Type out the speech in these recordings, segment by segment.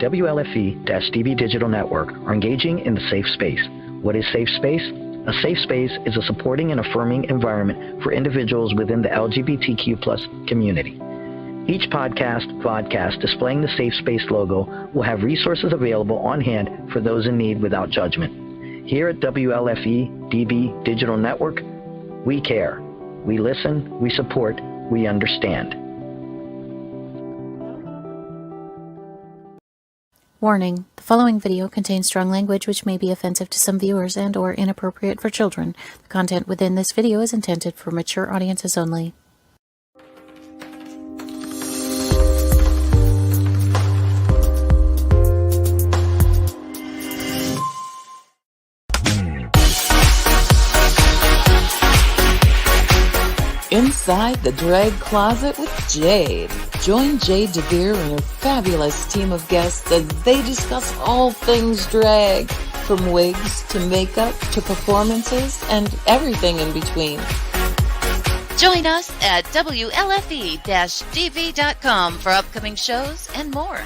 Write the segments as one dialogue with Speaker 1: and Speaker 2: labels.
Speaker 1: WLFE-DB Digital Network are engaging in the safe space. What is safe space? A safe space is a supporting and affirming environment for individuals within the LGBTQ+ community. Each podcast displaying the Safe Space logo will have resources available on hand for those in need without judgment. Here at WLFE-DB Digital Network, we care. We listen, we support, we understand.
Speaker 2: Warning, the following video contains strong language which may be offensive to some viewers and/or inappropriate for children. The content within this video is intended for mature audiences only.
Speaker 3: Inside the Drag Closet with Jade. Join Jade DeVere and her fabulous team of guests as they discuss all things drag, from wigs to makeup to performances and everything in between.
Speaker 4: Join us at WLFE-DV.com for upcoming shows and more.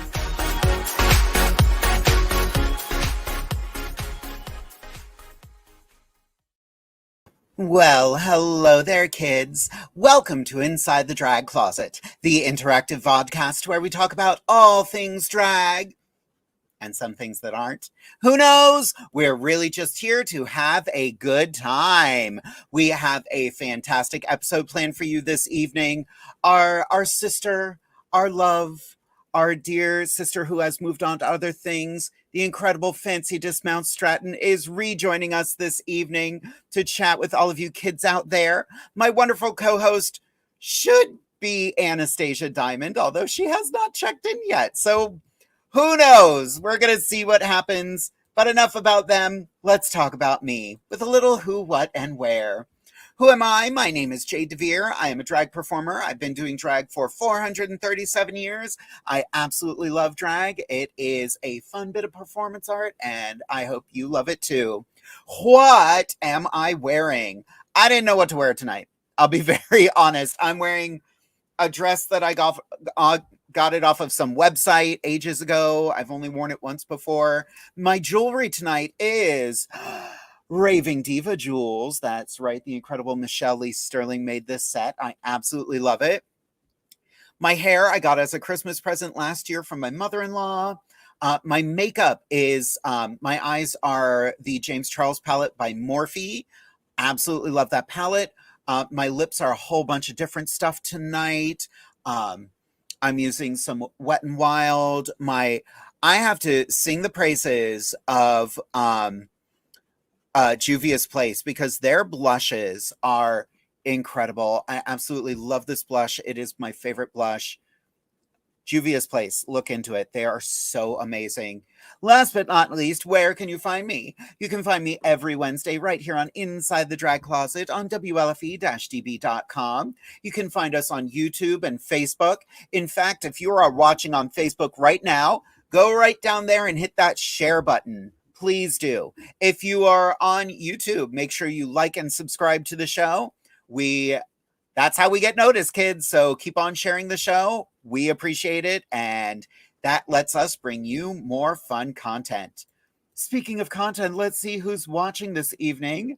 Speaker 5: Well, hello there, kids. Welcome to Inside the Drag Closet, the interactive vodcast where we talk about all things drag and some things that aren't. Who knows? We're really just here to have a good time. We have a fantastic episode planned for you this evening. Our sister, our love, our dear sister who has moved on to other things, the incredible FANCI Dismount Stratton, is rejoining us this evening to chat with all of you kids out there. My wonderful co-host should be Anastasia Diamond, although she has not checked in yet. So who knows? We're going to see what happens. But enough about them. Let's talk about me with a little who, what, and where. Who am I? My name is Jade DeVere. I am a drag performer. I've been doing drag for 437 years. I absolutely love drag. It is a fun bit of performance art, and I hope you love it too. What am I wearing? I didn't know what to wear tonight. I'll be very honest. I'm wearing a dress that I got it off of some website ages ago. I've only worn it once before. My jewelry tonight is Raving Diva Jewels. That's right. The incredible Michelle Lee Sterling made this set. I absolutely love it. My hair I got as a Christmas present last year from my mother-in-law. My makeup is, my eyes are the James Charles palette by Morphe. Absolutely love that palette. My lips are a whole bunch of different stuff tonight. I'm using some Wet n Wild. I have to sing the praises of Juvia's Place because their blushes are incredible. I absolutely love this blush. It is my favorite blush. Juvia's Place, look into it. They are so amazing. Last but not least, where can you find me? You can find me every Wednesday right here on Inside the Drag Closet on WLFE-DB.com. You can find us on YouTube and Facebook. In fact, if you are watching on Facebook right now, go right down there and hit that share button. Please do. If you are on YouTube, make sure you like and subscribe to the show. That's how we get noticed, kids. So keep on sharing the show. We appreciate it. And that lets us bring you more fun content. Speaking of content, let's see who's watching this evening.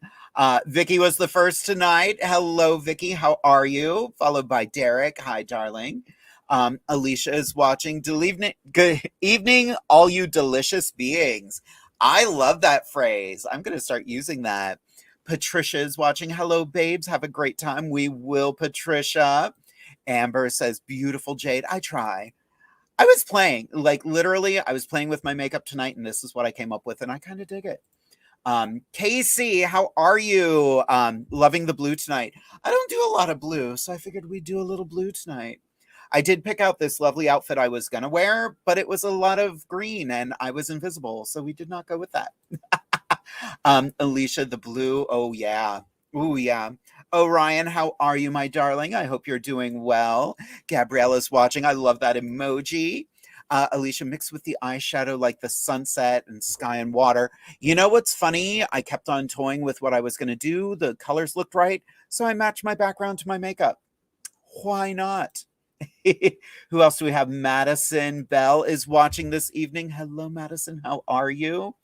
Speaker 5: Vicky was the first tonight. Hello, Vicky. How are you? Followed by Derek. Hi, darling. Alicia is watching. Good evening, all you delicious beings. I love that phrase. I'm going to start using that. Patricia is watching. Hello, babes. Have a great time. We will, Patricia. Amber says, beautiful, Jade. I try. I was playing, like literally, I was playing with my makeup tonight, and this is what I came up with, and I kind of dig it. Casey, how are you? Loving the blue tonight. I don't do a lot of blue, so I figured we'd do a little blue tonight. I did pick out this lovely outfit I was going to wear, but it was a lot of green and I was invisible. So we did not go with that. Alicia, the blue. Oh, yeah. Oh, yeah. Oh, Ryan, how are you, my darling? I hope you're doing well. Gabriella's watching. I love that emoji. Alicia, mixed with the eyeshadow like the sunset and sky and water. You know what's funny? I kept on toying with what I was going to do. The colors looked right. So I matched my background to my makeup. Why not? Who else do we have? Madison Bell is watching this evening. Hello, Madison. How are you?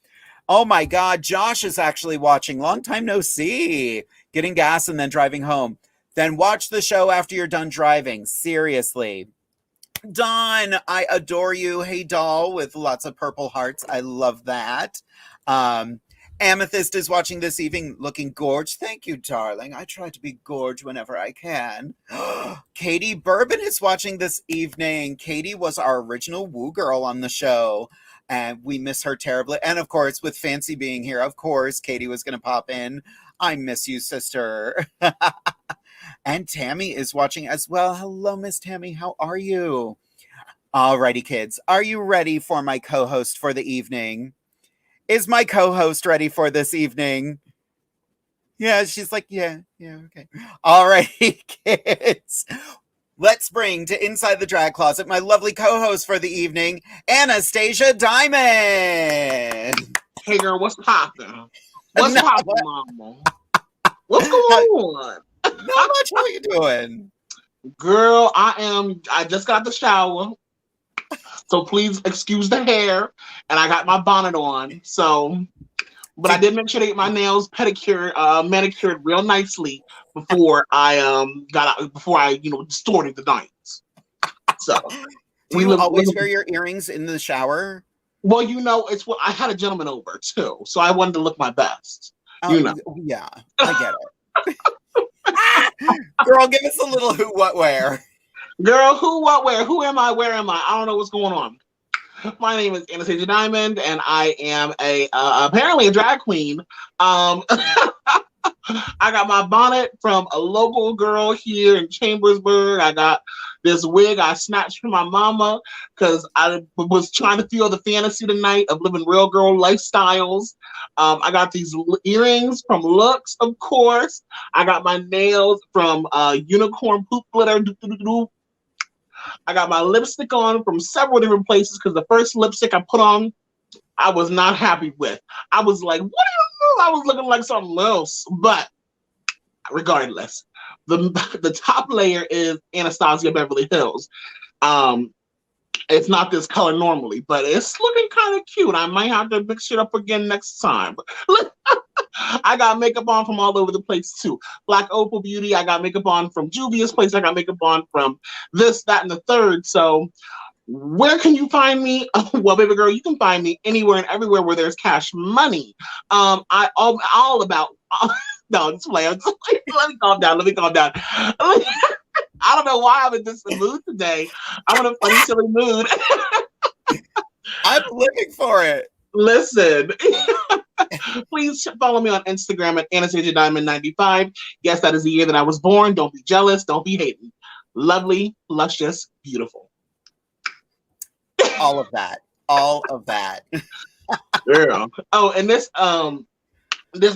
Speaker 5: Oh my God, Josh is actually watching. Long time no see. Getting gas and then driving home. Then watch the show after you're done driving. Seriously. Dawn, I adore you. Hey, doll, with lots of purple hearts. I love that. Amethyst is watching this evening, looking gorge. Thank you, darling. I try to be gorge whenever I can. Katie Bourbon is watching this evening. Katie was our original woo girl on the show, and we miss her terribly. And of course, with Fancy being here, of course, Katie was going to pop in. I miss you, sister. And Tammy is watching as well. Hello, Miss Tammy. How are you? Alrighty, kids. Are you ready for my co-host for the evening? Is my co-host ready for this evening? Yeah, she's like, yeah, okay. Alrighty, kids. Let's bring to Inside the Drag Closet my lovely co-host for the evening, Anastasia Diamond.
Speaker 6: Hey, girl, what's poppin'? What's poppin', mama? What's going on?
Speaker 5: Not much. How are you doing?
Speaker 6: Girl, I just got the shower. So please excuse the hair. And I got my bonnet on. So, but I did make sure to get my nails manicured real nicely before I distorted the nights. So
Speaker 5: do you always wear your earrings in the shower?
Speaker 6: Well, it's what I had a gentleman over too. So I wanted to look my best.
Speaker 5: Yeah, I get it. Girl, give us a little who, what, where.
Speaker 6: Girl, who, what, where? Who am I? Where am I? I don't know what's going on. My name is Anastasia Diamond, and I am apparently a drag queen. I got my bonnet from a local girl here in Chambersburg. I got this wig I snatched from my mama because I was trying to feel the fantasy tonight of living real girl lifestyles. I got these earrings from Lux, of course. I got my nails from Unicorn Poop Glitter. I got my lipstick on from several different places because the first lipstick I put on, I was not happy with. I was like, what do you know? I was looking like something else. But regardless, the top layer is Anastasia Beverly Hills. It's not this color normally, but it's looking kind of cute. I might have to mix it up again next time. I got makeup on from all over the place too. Black Opal Beauty, I got makeup on from Juvia's place. I got makeup on from this, that, and the third. So where can you find me? Well, baby girl, you can find me anywhere and everywhere where there's cash money. No, just play. Let me calm down. I don't know why I'm in this mood today. I'm in a funny, silly mood.
Speaker 5: I'm living for it.
Speaker 6: Listen, please follow me on Instagram at Anastasia Diamond 95. Yes, that is the year that I was born. Don't be jealous. Don't be hating. Lovely, luscious, beautiful.
Speaker 5: All of that. All of that.
Speaker 6: Girl. Oh, and this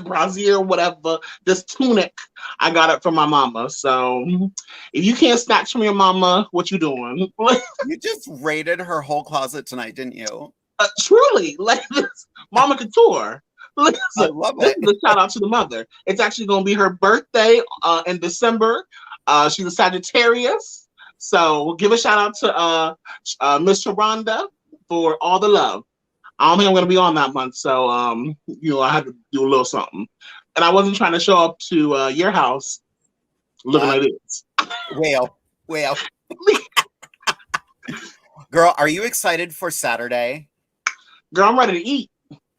Speaker 6: brassiere, whatever, this tunic, I got it from my mama. So if you can't snatch from your mama, what you doing?
Speaker 5: You just raided her whole closet tonight, didn't you?
Speaker 6: Truly, like this, Mama Couture. Listen,
Speaker 5: I love it.
Speaker 6: This is a shout out to the mother. It's actually going to be her birthday in December. She's a Sagittarius. So give a shout out to Miss Sharonda for all the love. I don't think I'm going to be on that month. So, I had to do a little something. And I wasn't trying to show up to your house looking like this.
Speaker 5: Well. Girl, are you excited for Saturday?
Speaker 6: Girl, I'm ready to eat.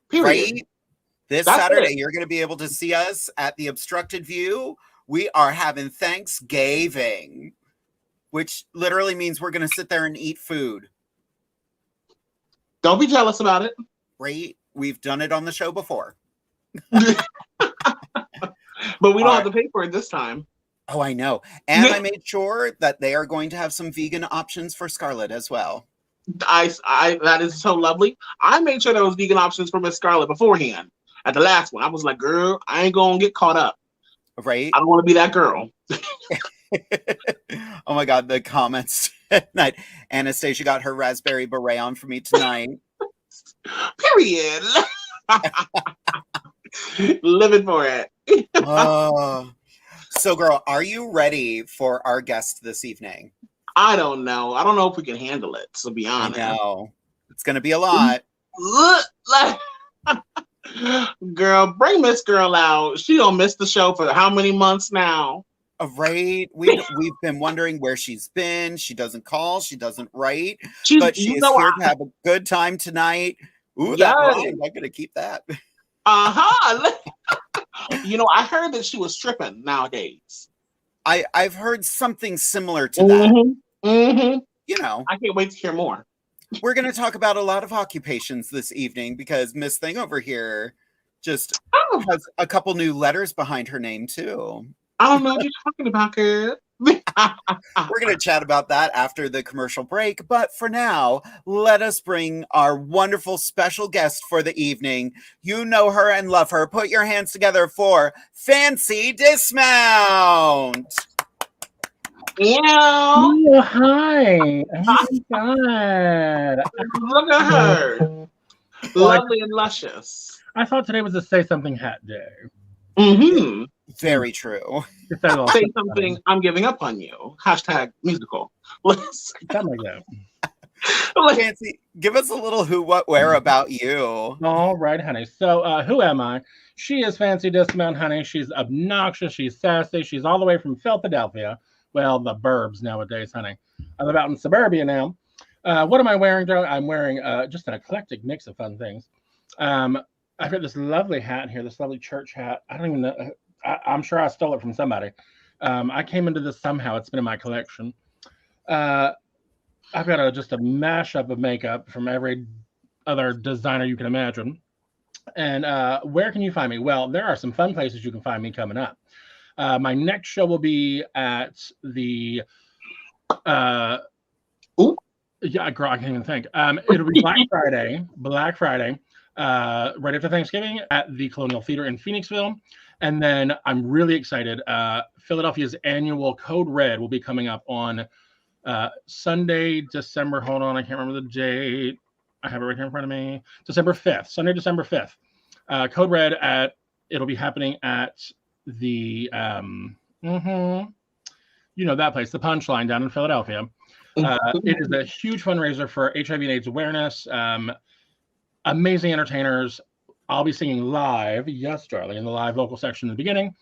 Speaker 6: Period.
Speaker 5: Right? That's Saturday, you're going to be able to see us at the Obstructed View. We are having Thanksgiving, which literally means we're going to sit there and eat food.
Speaker 6: Don't be jealous about it.
Speaker 5: Right? We've done it on the show before.
Speaker 6: But we don't have to pay for it this time.
Speaker 5: Oh, I know. And I made sure that they are going to have some vegan options for Scarlett as well.
Speaker 6: That is so lovely. I made sure there was vegan options for Miss Scarlett beforehand. At the last one, I was like, girl, I ain't gonna get caught up.
Speaker 5: Right?
Speaker 6: I don't want to be that girl.
Speaker 5: Oh my God, the comments tonight. Anastasia got her raspberry beret on for me tonight.
Speaker 6: Period. Living for it.
Speaker 5: So, girl, are you ready for our guest this evening?
Speaker 6: I don't know. I don't know if we can handle it, to be honest.
Speaker 5: I know. It's going to be a lot.
Speaker 6: Girl, bring Miss Girl out. She don't miss the show for how many months now?
Speaker 5: Right? We've been wondering where she's been. She doesn't call. She doesn't write. But she is here to have a good time tonight. Ooh, that line. I'm going to keep that.
Speaker 6: Uh-huh. You know, I heard that she was stripping nowadays.
Speaker 5: I've heard something similar to that.
Speaker 6: Mm-hmm.
Speaker 5: You know.
Speaker 6: I can't wait to hear more.
Speaker 5: We're going to talk about a lot of occupations this evening because Miss Thing over here just has a couple new letters behind her name, too.
Speaker 6: I don't know what you're talking about, kid.
Speaker 5: We're going to chat about that after the commercial break. But for now, let us bring our wonderful special guest for the evening. You know her and love her. Put your hands together for FANCI Dismount.
Speaker 6: Yeah.
Speaker 7: Oh, hi. Oh my God.
Speaker 6: Look at her. Lovely and luscious.
Speaker 7: I thought today was a Say Something Hat Day.
Speaker 5: Mm-hmm. Very true.
Speaker 6: Say something, I'm giving up on you. # musical.
Speaker 7: Something like that.
Speaker 5: FANCI, give us a little who, what, where about you.
Speaker 7: All right, honey. So who am I? She is FANCI Dismount, honey. She's obnoxious. She's sassy. She's all the way from Philadelphia. Well, the burbs nowadays, honey. I live out in suburbia now. What am I wearing, Joe? I'm wearing just an eclectic mix of fun things. I've got this lovely hat here, this lovely church hat. I don't even know. I'm sure I stole it from somebody. I came into this somehow. It's been in my collection. I've got just a mashup of makeup from every other designer you can imagine. And where can you find me? Well, there are some fun places you can find me coming up. My next show will be at the yeah, girl, I can't even think. It'll be Black Friday, right after Thanksgiving at the Colonial Theater in Phoenixville. And then I'm really excited. Philadelphia's annual Code Red will be coming up on Sunday, December. Hold on, I can't remember the date. I have it right here in front of me. December 5th, Sunday, December 5th. Code Red it'll be happening at the you know that place, the Punchline down in Philadelphia. It is a huge fundraiser for HIV and AIDS awareness. Amazing entertainers. I'll be singing live, yes, darling, in the live vocal section in the beginning.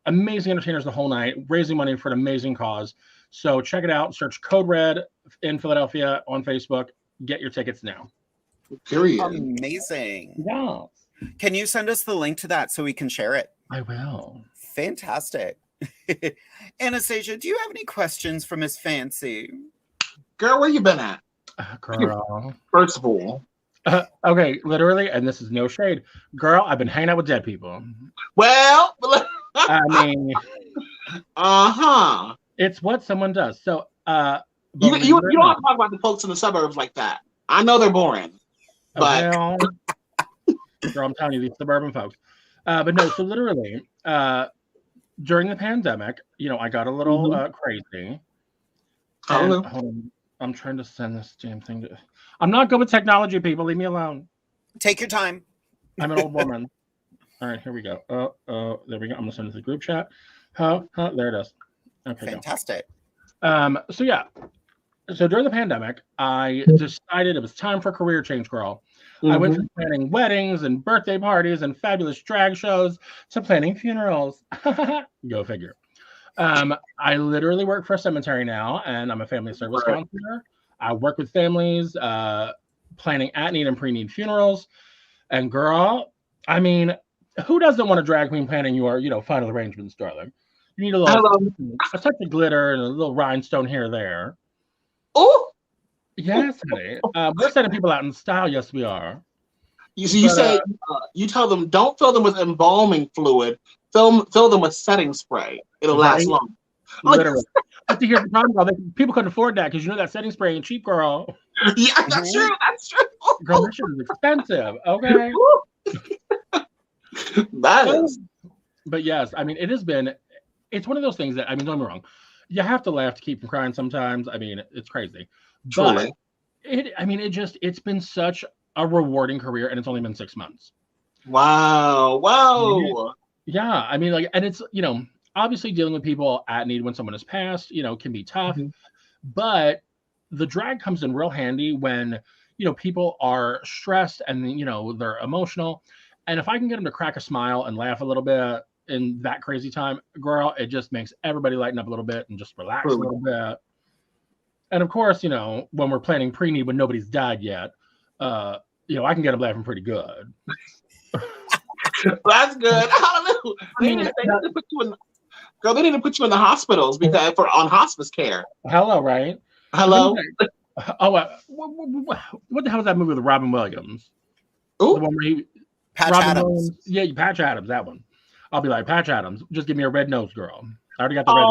Speaker 7: Amazing entertainers the whole night, raising money for an amazing cause. So check it out. Search Code Red in Philadelphia on Facebook. Get your tickets now.
Speaker 6: Period.
Speaker 5: Amazing.
Speaker 7: Yeah.
Speaker 5: Can you send us the link to that so we can share it?
Speaker 7: I will.
Speaker 5: Fantastic. Anastasia, do you have any questions for Miss FANCI?
Speaker 6: Girl, where you been at?
Speaker 7: Girl.
Speaker 6: First of all.
Speaker 7: Okay, literally, and this is no shade. Girl, I've been hanging out with dead people.
Speaker 6: Well,
Speaker 7: I mean, it's what someone does. So,
Speaker 6: you don't talk about the folks in the suburbs like that. I know they're boring, but
Speaker 7: well, girl, I'm telling you, these suburban folks. But no, so literally, during the pandemic, you know, I got a little crazy. Hold on. I'm trying to send this damn thing to. I'm not good with technology, people. Leave me alone.
Speaker 5: Take your time.
Speaker 7: I'm an old woman. All right, here we go. There we go. I'm gonna send it to the group chat. There it is. Okay.
Speaker 5: Fantastic.
Speaker 7: So yeah. So during the pandemic, I decided it was time for a career change, girl. I went from planning weddings and birthday parties and fabulous drag shows to planning funerals. Go figure. I literally work for a cemetery now, and I'm a family service counselor. I work with families, planning at-need and pre-need funerals. And girl, I mean, who doesn't want a drag queen planning your, final arrangements, darling? You need a touch of glitter and a little rhinestone here or there.
Speaker 6: Oh,
Speaker 7: yes, honey. We're sending people out in style. Yes, we are.
Speaker 6: You tell them don't fill them with embalming fluid. Fill them with setting spray. It'll last long.
Speaker 7: Literally. But here's the problem, girl. People couldn't afford that because that setting spray ain't cheap, girl.
Speaker 6: Yeah, that's true. That's true.
Speaker 7: Girl, this shit is expensive. Okay.
Speaker 6: That is.
Speaker 7: But yes, I mean, it's one of those things that, don't get me wrong. You have to laugh to keep from crying sometimes. I mean, it's crazy.
Speaker 6: Truly.
Speaker 7: But it's been such a rewarding career, and it's only been 6 months.
Speaker 6: Wow.
Speaker 7: Yeah. I mean, and it's, obviously dealing with people at need when someone has passed, can be tough. But the drag comes in real handy when, people are stressed and, they're emotional. And if I can get them to crack a smile and laugh a little bit in that crazy time, girl, it just makes everybody lighten up a little bit and just relax a little bit. And of course, when we're planning preemie when nobody's died yet, I can get them laughing pretty good.
Speaker 6: That's good. They need to put you in. Girl, they need to put you in the hospitals because on hospice care.
Speaker 7: Hello, right?
Speaker 6: Hello.
Speaker 7: What the hell was that movie with Robin Williams?
Speaker 6: Ooh.
Speaker 7: The one where
Speaker 5: Patch Adams.
Speaker 7: Williams, yeah, Patch Adams, that one. I'll be like, Patch Adams, just give me a red nose, girl. I already got the red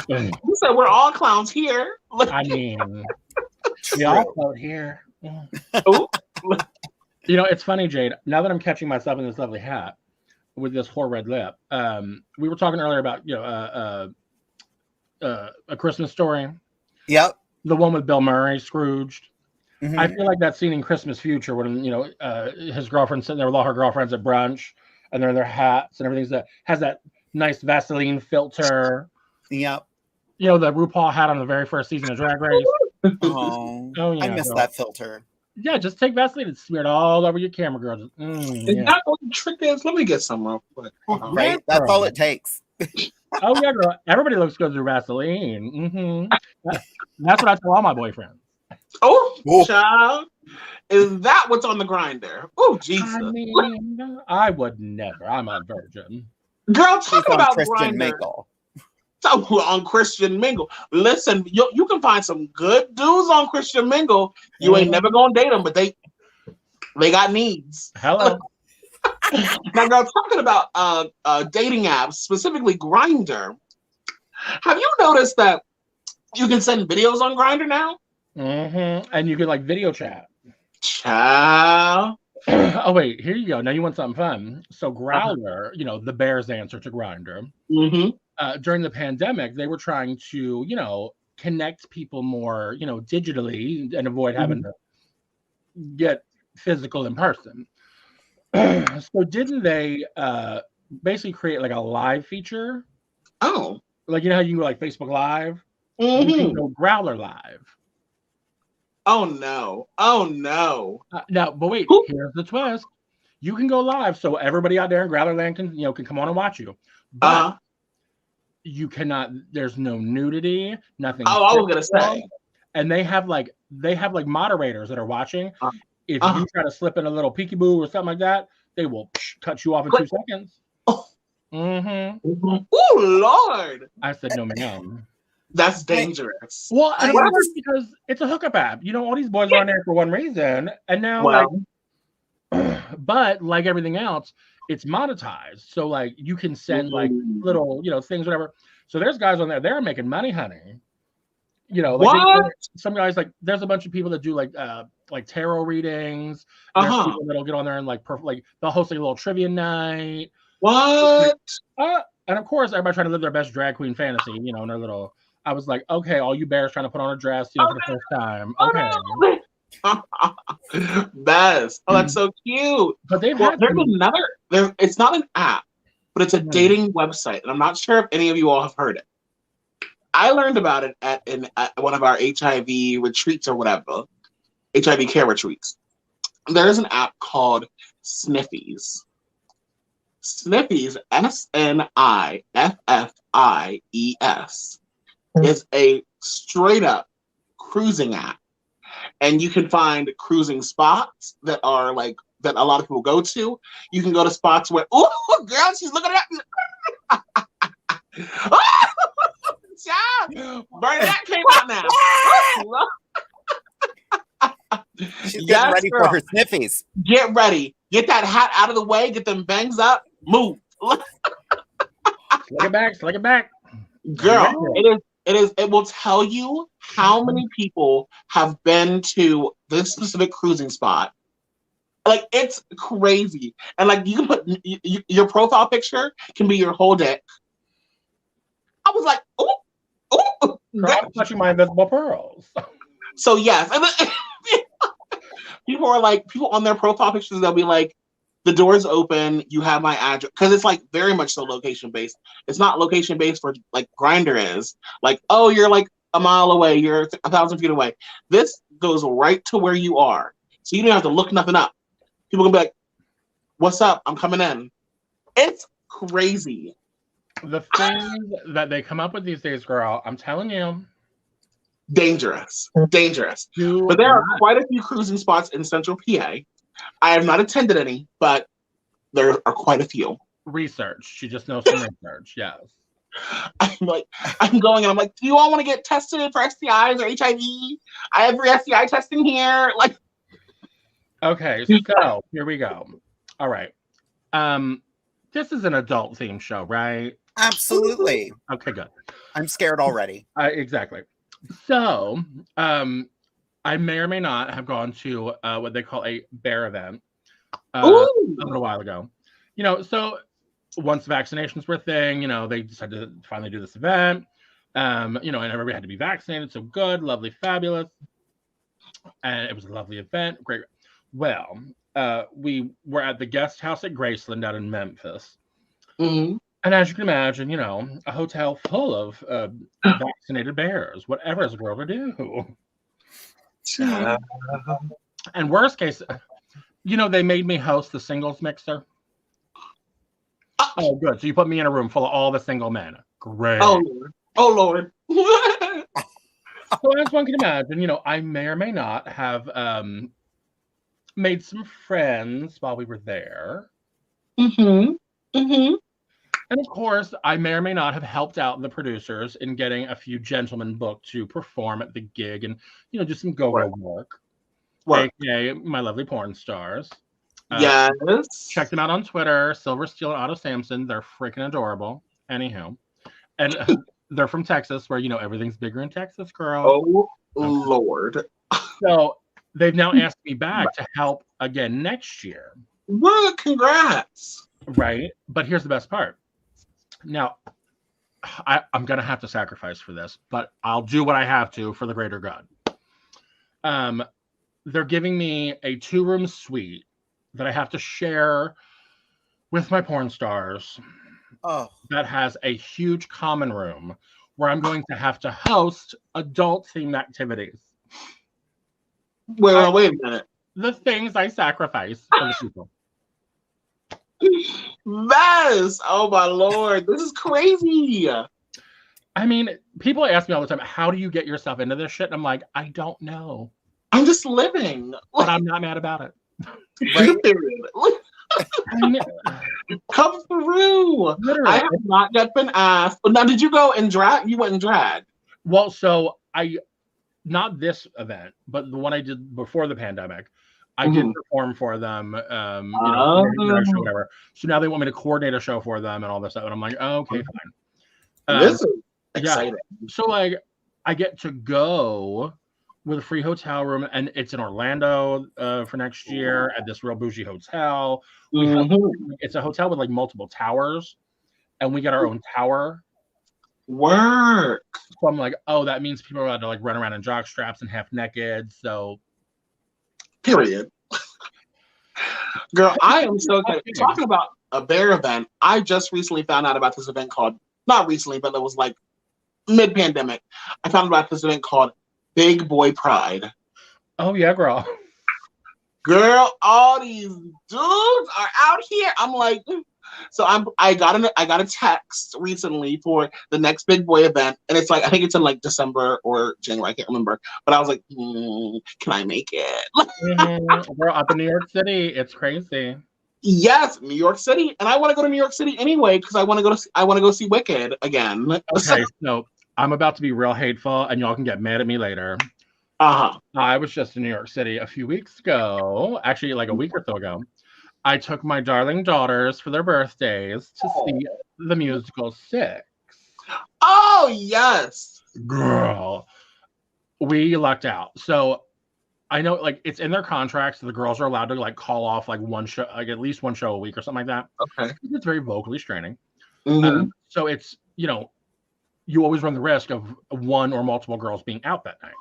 Speaker 7: nose.
Speaker 6: You said we're all clowns here.
Speaker 7: I mean, we all float here.
Speaker 6: Ooh.
Speaker 7: It's funny, Jade. Now that I'm catching myself in this lovely hat with this whore red lip, we were talking earlier about A Christmas Story.
Speaker 5: Yep.
Speaker 7: The one with Bill Murray, Scrooged.
Speaker 5: Mm-hmm.
Speaker 7: I feel like that scene in Christmas Future when his girlfriend's sitting there with all her girlfriends at brunch, and they're in their hats and everything that has that nice Vaseline filter.
Speaker 5: Yep.
Speaker 7: The RuPaul hat on the very first season of Drag Race.
Speaker 5: Oh yeah, I miss that filter.
Speaker 7: Yeah, just take Vaseline and smear it all over your camera, girl.
Speaker 6: Is that what the trick is? Let me get some real quick.
Speaker 5: Right, that's all it takes.
Speaker 7: Oh yeah, girl. Everybody looks good through Vaseline. Mm-hmm. That's what I tell all my boyfriends.
Speaker 6: Oh, child. Is that what's on the grinder? Oh, Jesus.
Speaker 7: I would never. I'm a virgin.
Speaker 6: Girl, talk about
Speaker 5: Christian
Speaker 6: Grindr.
Speaker 5: Mingle.
Speaker 6: So on Christian Mingle. Listen, you can find some good dudes on Christian Mingle. You ain't never gonna date them, but they got needs.
Speaker 7: Hello.
Speaker 6: Now, girl, talking about dating apps, specifically Grindr. Have you noticed that you can send videos on Grindr now?
Speaker 7: Mm-hmm. And you can video chat.
Speaker 6: Child.
Speaker 7: Oh wait, here you go. Now you want something fun. So Growler, the bear's answer to Grindr.
Speaker 6: Mm-hmm.
Speaker 7: During the pandemic, they were trying to, connect people more, digitally and avoid having to get physical in person. So didn't they basically create a live feature?
Speaker 6: Oh.
Speaker 7: How you can go Facebook Live?
Speaker 6: Mm-hmm.
Speaker 7: You can go Growler Live.
Speaker 6: Oh no.
Speaker 7: Now, but wait, here's the twist. You can go live, so everybody out there in Growler Land can come on and watch you. But you cannot, there's no nudity, nothing.
Speaker 6: Oh, I was gonna say.
Speaker 7: And they have moderators that are watching. If you try to slip in a little peekaboo or something like that, they will cut you off in 2 seconds.
Speaker 6: Oh.
Speaker 7: Mm-hmm.
Speaker 6: Oh Lord.
Speaker 7: I said no, ma'am.
Speaker 6: That's dangerous.
Speaker 7: Well, and because it's a hookup app. All these boys are on there for one reason, and now but like everything else, it's monetized. So you can send little things, whatever. So there's guys on there, they're making money, honey. Some guys there's a bunch of people that do tarot readings. There's people that'll get on there and they'll host a little trivia night.
Speaker 6: What?
Speaker 7: And of course, everybody trying to live their best drag queen fantasy, in their little. I was like, okay, all you bears trying to put on a dress, for the first time. Okay.
Speaker 6: Best. Oh, that's so cute. But there's another. It's not an app, but it's a dating website, and I'm not sure if any of you all have heard it. I learned about it at one of our HIV retreats or whatever, HIV care retreats. There's an app called Sniffies. Sniffies, SNIFFIES, is a straight up cruising app. And you can find cruising spots that are that a lot of people go to. You can go to spots where, oh, girl, she's looking at me. Bernadette came out now.
Speaker 5: She's getting ready for her sniffies.
Speaker 6: Get ready. Get that hat out of the way. Get them bangs up. Move.
Speaker 7: Slick it back.
Speaker 6: Girl, it will tell you how many people have been to this specific cruising spot. It's crazy. And you can put your profile picture can be your whole dick. I was like, oh,
Speaker 7: touching my invisible pearls.
Speaker 6: So yes, and people on their profile pictures, they'll be like, The doors open. You have my address because it's like very much so location based. It's not location based for like Grindr is. Like, oh, you're like a mile away. You're 1,000 feet away. This goes right to where you are, so you don't have to look nothing up. People can be like, "What's up? I'm coming in." It's crazy.
Speaker 7: The things that they come up with these days, girl, I'm telling you.
Speaker 6: Dangerous. But there are quite a few cruising spots in Central PA. I have not attended any, but there are quite a few.
Speaker 7: Research. She just knows some research. Yes.
Speaker 6: I'm going and I'm like, do you all want to get tested for STIs or HIV? I have free STI testing here. Like,
Speaker 7: okay, so here we go. All right. This is an adult themed show, right?
Speaker 5: Absolutely.
Speaker 7: Okay, good.
Speaker 5: I'm scared already.
Speaker 7: Exactly. So, I may or may not have gone to what they call a bear event a little while ago. You know, so once vaccinations were a thing, you know, they decided to finally do this event. You know, and everybody had to be vaccinated. So good, lovely, fabulous. And it was a lovely event. Great. Well, we were at the guest house at Graceland out in Memphis.
Speaker 6: Mm-hmm.
Speaker 7: And as you can imagine, you know, a hotel full of vaccinated bears, whatever is a girl to do. And worst case, you know, they made me host the singles mixer. Oh, good. So you put me in a room full of all the single men. Great.
Speaker 6: Oh, Lord.
Speaker 7: So as one can imagine, you know, I may or may not have made some friends while we were there.
Speaker 6: Mm-hmm. Mm-hmm.
Speaker 7: And of course, I may or may not have helped out the producers in getting a few gentlemen booked to perform at the gig and, you know, do some go-go work. AKA my lovely porn stars.
Speaker 6: Yes.
Speaker 7: Check them out on Twitter, Silver Steel and Otto Sampson. They're freaking adorable. Anywho. And they're from Texas, where, you know, everything's bigger in Texas, girl.
Speaker 6: Oh, Lord.
Speaker 7: So they've now asked me back to help again next year.
Speaker 6: What? Congrats.
Speaker 7: Right? But here's the best part. Now, I'm going to have to sacrifice for this, but I'll do what I have to for the greater good. They're giving me a 2-room suite that I have to share with my porn stars. That has a huge common room where I'm going to have to host adult-themed activities.
Speaker 6: Wait a minute.
Speaker 7: The things I sacrifice for the people.
Speaker 6: Yes. Oh my Lord, this is crazy.
Speaker 7: I mean, people ask me all the time, how do you get yourself into this shit? And I'm like, I don't know.
Speaker 6: I'm just living.
Speaker 7: But I'm not mad about it.
Speaker 6: Right? Come through. Literally. I have not yet been asked. Now, did you go and drag? You went and drag.
Speaker 7: Well, so not this event, but the one I did before the pandemic. I did perform for them, you know, whatever. So now they want me to coordinate a show for them and all this stuff. And I'm like, oh, okay, fine.
Speaker 6: This is exciting.
Speaker 7: Yeah. So, like, I get to go with a free hotel room, and it's in Orlando for next year at this real bougie hotel. It's a hotel with, like, multiple towers, and we get our own tower.
Speaker 6: Work.
Speaker 7: So I'm like, oh, that means people are allowed to, like, run around in jock straps and half naked. So...
Speaker 6: Period. Girl, I am so excited. Talking about a bear event, I just recently found out about this event called, not recently, but it was like mid-pandemic. I found out about this event called Big Boy Pride.
Speaker 7: Oh, yeah, girl.
Speaker 6: Girl, all these dudes are out here. I'm like, so I got a text recently for the next Big Boy event, and it's like, I think it's in like December or January, I can't remember. But I was like, can I make it?
Speaker 7: Girl, up in New York City, it's crazy.
Speaker 6: Yes, New York City, and I want to go to New York City anyway because I want to go see Wicked again.
Speaker 7: Okay, so I'm about to be real hateful, and y'all can get mad at me later. I was just in New York City a few weeks ago, actually like a week or so ago. I took my darling daughters for their birthdays to see the musical 6.
Speaker 6: Oh, yes.
Speaker 7: Girl, we lucked out. So I know, like, it's in their contracts. So the girls are allowed to, like, call off, like, one show, like, at least one show a week or something like that.
Speaker 6: Okay.
Speaker 7: It's very vocally straining. So it's, you know, you always run the risk of one or multiple girls being out that night.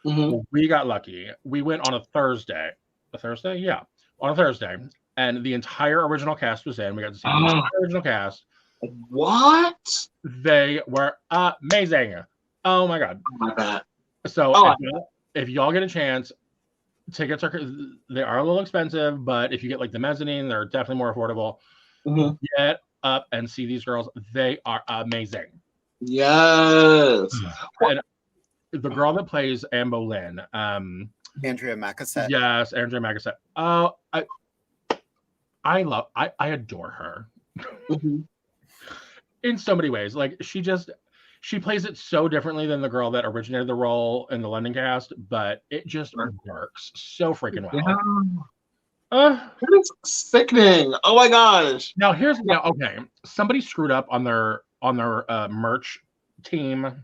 Speaker 7: Well, we got lucky. We went on a Thursday. A Thursday? Yeah. On a Thursday. and the entire original cast was in. We got to see the entire original cast.
Speaker 6: What?
Speaker 7: They were amazing. Oh my god.
Speaker 6: My bad.
Speaker 7: So if y'all get a chance, tickets are a little expensive, but if you get like the mezzanine, they're definitely more affordable.
Speaker 6: Mm-hmm.
Speaker 7: Get up and see these girls. They are amazing.
Speaker 6: Yes.
Speaker 7: And the girl that plays Anne Boleyn,
Speaker 5: Andrea Macasset.
Speaker 7: Yes, Andrea Macasset. Oh, I adore her.
Speaker 6: Mm-hmm.
Speaker 7: In so many ways. Like she plays it so differently than the girl that originated the role in the London cast, but it just works so freaking well.
Speaker 6: That is sickening. Oh my gosh.
Speaker 7: Now okay. Somebody screwed up on their merch team.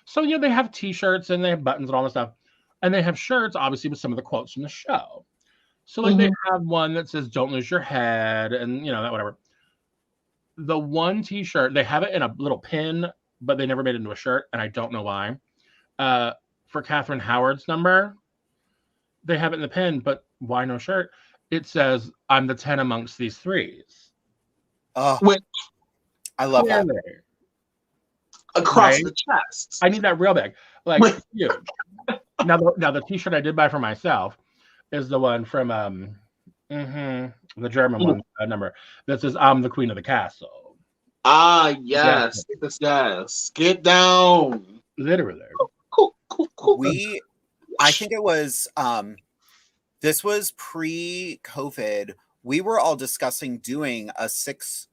Speaker 7: So they have t-shirts and they have buttons and all this stuff. And they have shirts, obviously, with some of the quotes from the show. So like they have one that says "Don't lose your head" and that whatever. The one t-shirt, they have it in a little pin, but they never made it into a shirt, and I don't know why. For Catherine Howard's number, they have it in the pin, but why no shirt? It says, "I'm the 10 amongst these threes."
Speaker 5: Oh, I love that.
Speaker 6: Across the chest.
Speaker 7: I need that real big, like huge. Now the t-shirt I did buy for myself is the one from the German one number that says "I'm the queen of the castle."
Speaker 6: Ah, yes. Yes. Get down.
Speaker 7: Literally.
Speaker 6: Cool.
Speaker 5: I think it was this was pre-COVID. We were all discussing doing a 6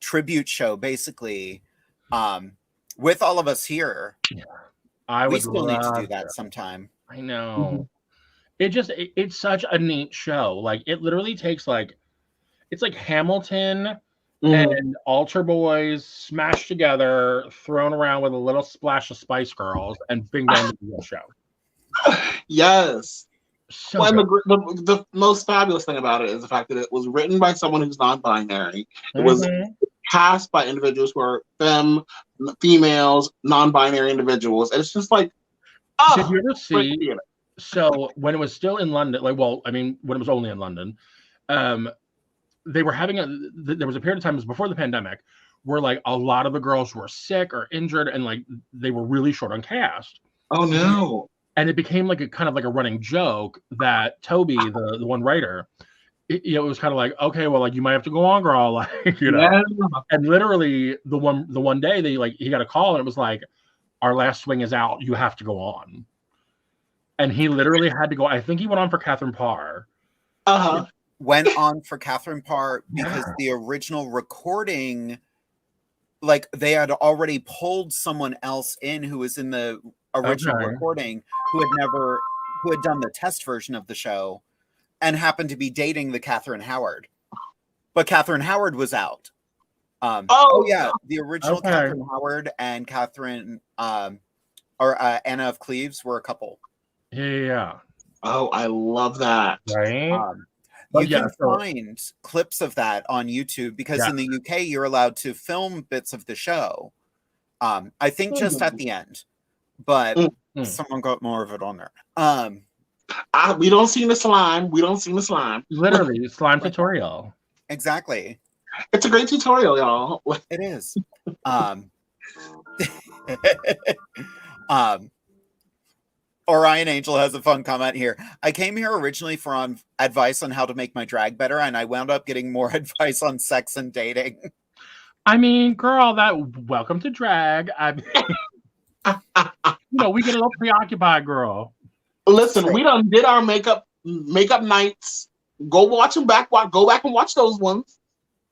Speaker 5: tribute show, basically, with all of us here.
Speaker 7: Yeah.
Speaker 5: We still need to do that sometime.
Speaker 7: I know. It's such a neat show. Like it literally takes it's like Hamilton and Altar Boys smashed together, thrown around with a little splash of Spice Girls, and bing bang the real show.
Speaker 6: Yes.
Speaker 7: So
Speaker 6: well, the most fabulous thing about it is the fact that it was written by someone who's non-binary. It was cast by individuals who are females, non-binary individuals. And it's just like,
Speaker 7: did you ever see? So when it was still in London, when it was only in London, they were having there was a period of time, it was before the pandemic, where like a lot of the girls were sick or injured and like they were really short on cast.
Speaker 6: Oh no.
Speaker 7: And it became like a kind of like a running joke that Toby, the one writer, it was kind of like, okay, well, like you might have to go on, girl, like
Speaker 6: Yeah.
Speaker 7: And literally the one day he got a call and it was like, our last swing is out, you have to go on. And he literally had to go. I think he went on for Catherine Parr.
Speaker 5: Went on for Catherine Parr because the original recording, like they had already pulled someone else in who was in the original recording who had done the test version of the show and happened to be dating the Catherine Howard. But Catherine Howard was out. The original Catherine Howard and Catherine Anna of Cleves were a couple.
Speaker 7: Yeah.
Speaker 6: Oh, I love that.
Speaker 7: Right.
Speaker 5: You can find clips of that on YouTube because in the UK you're allowed to film bits of the show. I think just at the end, but someone got more of it on there.
Speaker 6: We don't see the slime. We don't see the slime.
Speaker 7: Literally, slime tutorial.
Speaker 5: Exactly.
Speaker 6: It's a great tutorial, y'all.
Speaker 5: It is. Orion Angel has a fun comment here. I came here originally for advice on how to make my drag better, and I wound up getting more advice on sex and dating.
Speaker 7: I mean, girl, welcome to drag. We get a little preoccupied, girl.
Speaker 6: Listen, we done did our makeup nights. Go watch them back. Go back and watch those ones.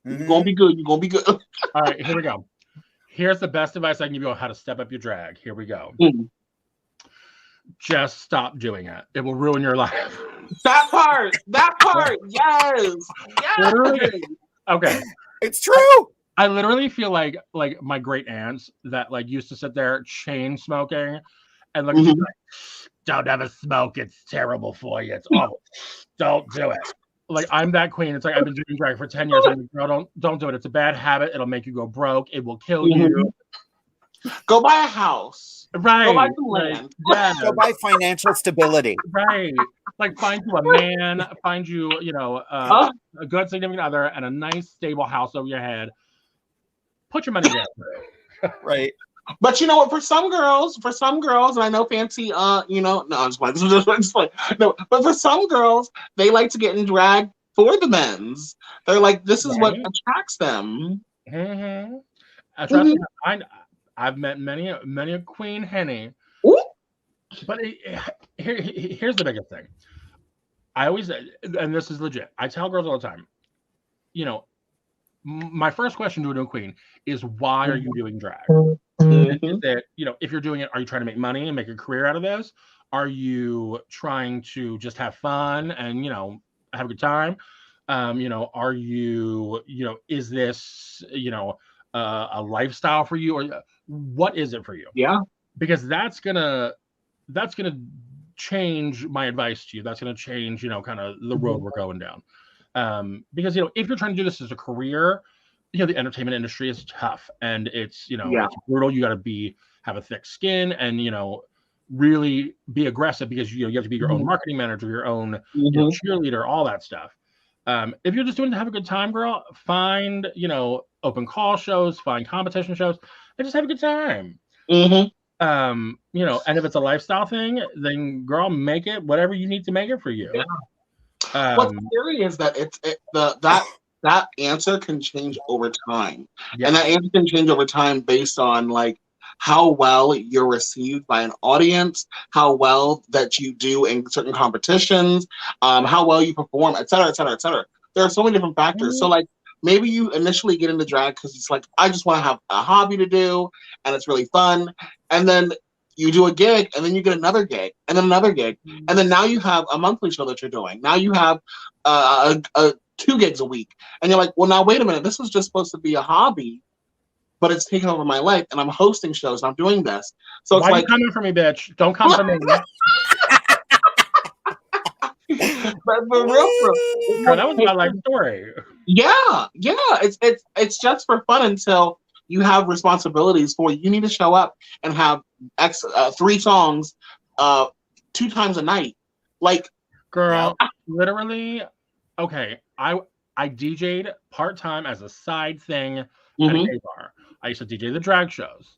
Speaker 6: You're gonna be good. You're gonna be good.
Speaker 7: All right, here we go. Here's the best advice I can give you on how to step up your drag. Here we go. Just stop doing it. It will ruin your life.
Speaker 6: That part. Yes.
Speaker 7: Literally. Okay.
Speaker 5: It's true.
Speaker 7: I literally feel like my great aunts that like used to sit there chain smoking and like, don't ever smoke. It's terrible for you. It's awful. Don't do it. Like I'm that queen. It's like I've been doing drag for 10 years. I'm like, girl, don't do it. It's a bad habit. It'll make you go broke. It will kill you.
Speaker 6: Go buy a house.
Speaker 7: Right.
Speaker 6: Go buy some land.
Speaker 7: Yeah.
Speaker 5: Go buy financial stability.
Speaker 7: Right. Like find you a man, find you, a good significant other and a nice stable house over your head. Put your money down.
Speaker 5: Right.
Speaker 6: But you know what? For some girls, and I know Fancy, no, I'm just playing. No, but for some girls, they like to get in drag for the men's. They're like, this is what attracts them.
Speaker 7: Mm-hmm. I've met many a queen henny.
Speaker 6: Ooh.
Speaker 7: But here's the biggest thing. I always, and this is legit, I tell girls all the time, my first question to a new queen is, why are you doing drag? Is that, if you're doing it, are you trying to make money and make a career out of this? Are you trying to just have fun and, have a good time? Are you, is this, a lifestyle for you, or what is it for you?
Speaker 6: Yeah.
Speaker 7: Because that's gonna change my advice to you. That's gonna change, kind of the road we're going down. Because if you're trying to do this as a career, the entertainment industry is tough and it's it's brutal. You got to have a thick skin and really be aggressive, because you have to be your own marketing manager, your own cheerleader, all that stuff. If you're just doing it to have a good time, girl, find open call shows, find competition shows, and just have a good time. And if it's a lifestyle thing, then girl, make it whatever you need to make it for you.
Speaker 6: What's scary is that that answer can change over time. And that answer can change over time based on like how well you're received by an audience, how well that you do in certain competitions, how well you perform, et cetera, et cetera, et cetera. There are so many different factors. So like maybe you initially get into drag because it's like, I just want to have a hobby to do and it's really fun. And then you do a gig, and then you get another gig, and then another gig, and then now you have a monthly show that you're doing. Now you have 2 gigs a week, and you're like, well, now wait a minute, this was just supposed to be a hobby, but it's taken over my life, and I'm hosting shows, and I'm doing this. So it's
Speaker 7: why are you coming for me, bitch? Don't come for me.
Speaker 6: But for real,
Speaker 7: girl, that was my life story.
Speaker 6: Yeah, it's just for fun until you have responsibilities for you need to show up and have 3 songs 2 times a night. Like,
Speaker 7: girl, literally, okay, I DJ'd part-time as a side thing at a gay bar. I used to DJ the drag shows.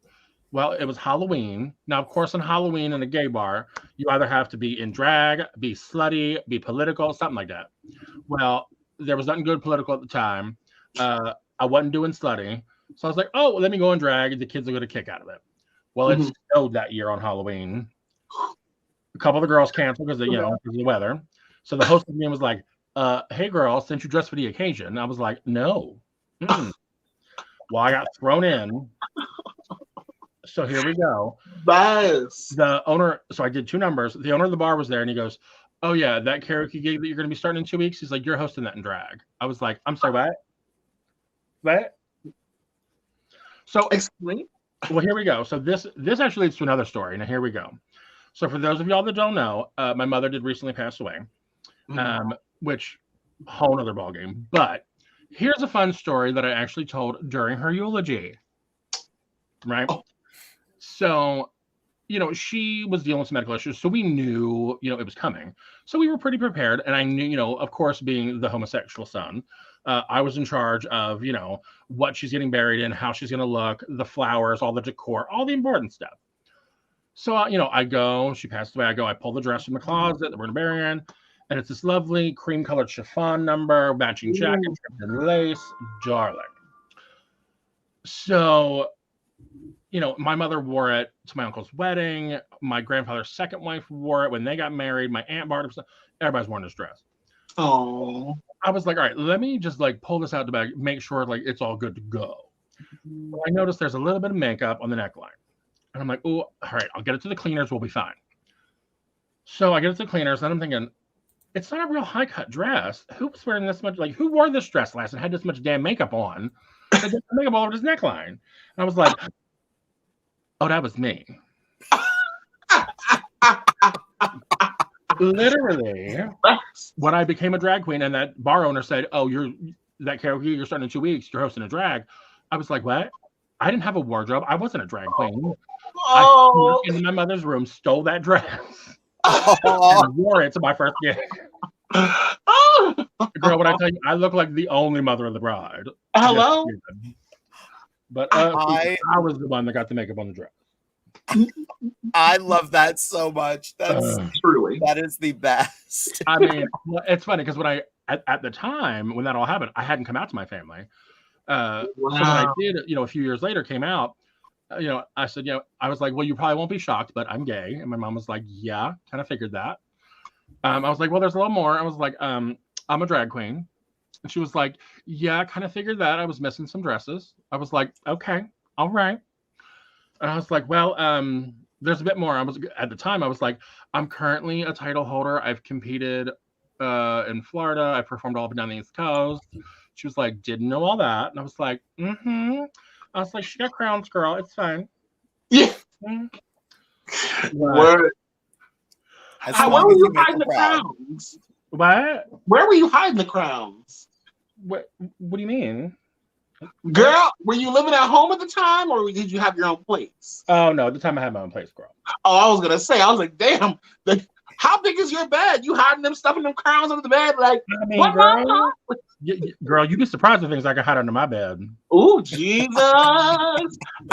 Speaker 7: Well, it was Halloween. Now, of course, on Halloween in a gay bar, you either have to be in drag, be slutty, be political, something like that. Well, there was nothing good political at the time. I wasn't doing slutty. So I was like, oh, well, let me go and drag. The kids will get a kick out of it. Well, it snowed that year on Halloween. A couple of the girls canceled because because of the weather. So the host of the game was like, hey, girl, since you dressed for the occasion. I was like, no. Well, I got thrown in. So here we go.
Speaker 6: Nice.
Speaker 7: The owner, so I did 2 numbers. The owner of the bar was there and he goes, oh, yeah, that karaoke gig that you're going to be starting in 2 weeks. He's like, you're hosting that in drag. I was like, I'm sorry, what? What? So, well, here we go. So this actually leads to another story. Now, here we go. So for those of y'all that don't know, my mother did recently pass away, which, whole nother ballgame. But here's a fun story that I actually told during her eulogy, right? Oh. So, she was dealing with some medical issues, so we knew, it was coming. So we were pretty prepared, and I knew, of course, being the homosexual son, I was in charge of, what she's getting buried in, how she's going to look, the flowers, all the decor, all the important stuff. So, I go, she passed away, I pull the dress from the closet that we're going to bury her in, and it's this lovely cream-colored chiffon number, matching jacket, trimmed in lace, darling. So, my mother wore it to my uncle's wedding, my grandfather's second wife wore it when they got married, my aunt bought it, everybody's worn this dress.
Speaker 6: Oh.
Speaker 7: I was like, all right, let me just pull this out the bag, make sure it's all good to go. Well, I noticed there's a little bit of makeup on the neckline. And I'm like, oh, all right, I'll get it to the cleaners, we'll be fine. So I get it to the cleaners, and I'm thinking, it's not a real high-cut dress. Who's wearing this much, who wore this dress last and had this much damn makeup on? Makeup all over his neckline. And I was like, oh, that was me. Literally, when I became a drag queen and that bar owner said, oh, that karaoke, you're starting in 2 weeks, you're hosting a drag. I was like, what? I didn't have a wardrobe. I wasn't a drag queen.
Speaker 6: Oh.
Speaker 7: I snuck into my mother's room, stole that dress,
Speaker 5: Oh,
Speaker 7: and wore it to my first gig.
Speaker 6: Oh.
Speaker 7: Girl, when I tell you, I look like the only mother of the bride.
Speaker 6: Hello?
Speaker 7: Yes, but I was the one that got the makeup on the dress.
Speaker 5: I love that so much. That's
Speaker 6: truly.
Speaker 5: that is the best.
Speaker 7: I mean, it's funny because when at the time when that all happened, I hadn't come out to my family. So when I did, a few years later came out, I said, I was like, well, you probably won't be shocked, but I'm gay. And my mom was like, yeah, kind of figured that. I was like, well, there's a little more. I was like, I'm a drag queen. And she was like, yeah, I kind of figured that. I was missing some dresses. I was like, okay, all right. And I was like, well, there's a bit more. At the time, I was like, I'm currently a title holder. I've competed in Florida. I performed all up and down the East Coast. She was like, didn't know all that. And I was like, I was like, she got crowns, girl. It's fine.
Speaker 6: Yeah. Where were you hiding the crowns?
Speaker 7: What?
Speaker 6: Where were you hiding the crowns?
Speaker 7: What do you mean?
Speaker 6: Girl, were you living at home at the time, or did you have your own place?
Speaker 7: Oh, no. At the time, I had my own place, girl.
Speaker 6: Oh, I was going to say, I was like, damn, how big is your bed? You hiding them, stuffing them crowns under the bed? Like,
Speaker 7: I mean, girl, girl, you'd be surprised at things I can hide under my bed.
Speaker 6: Oh, Jesus.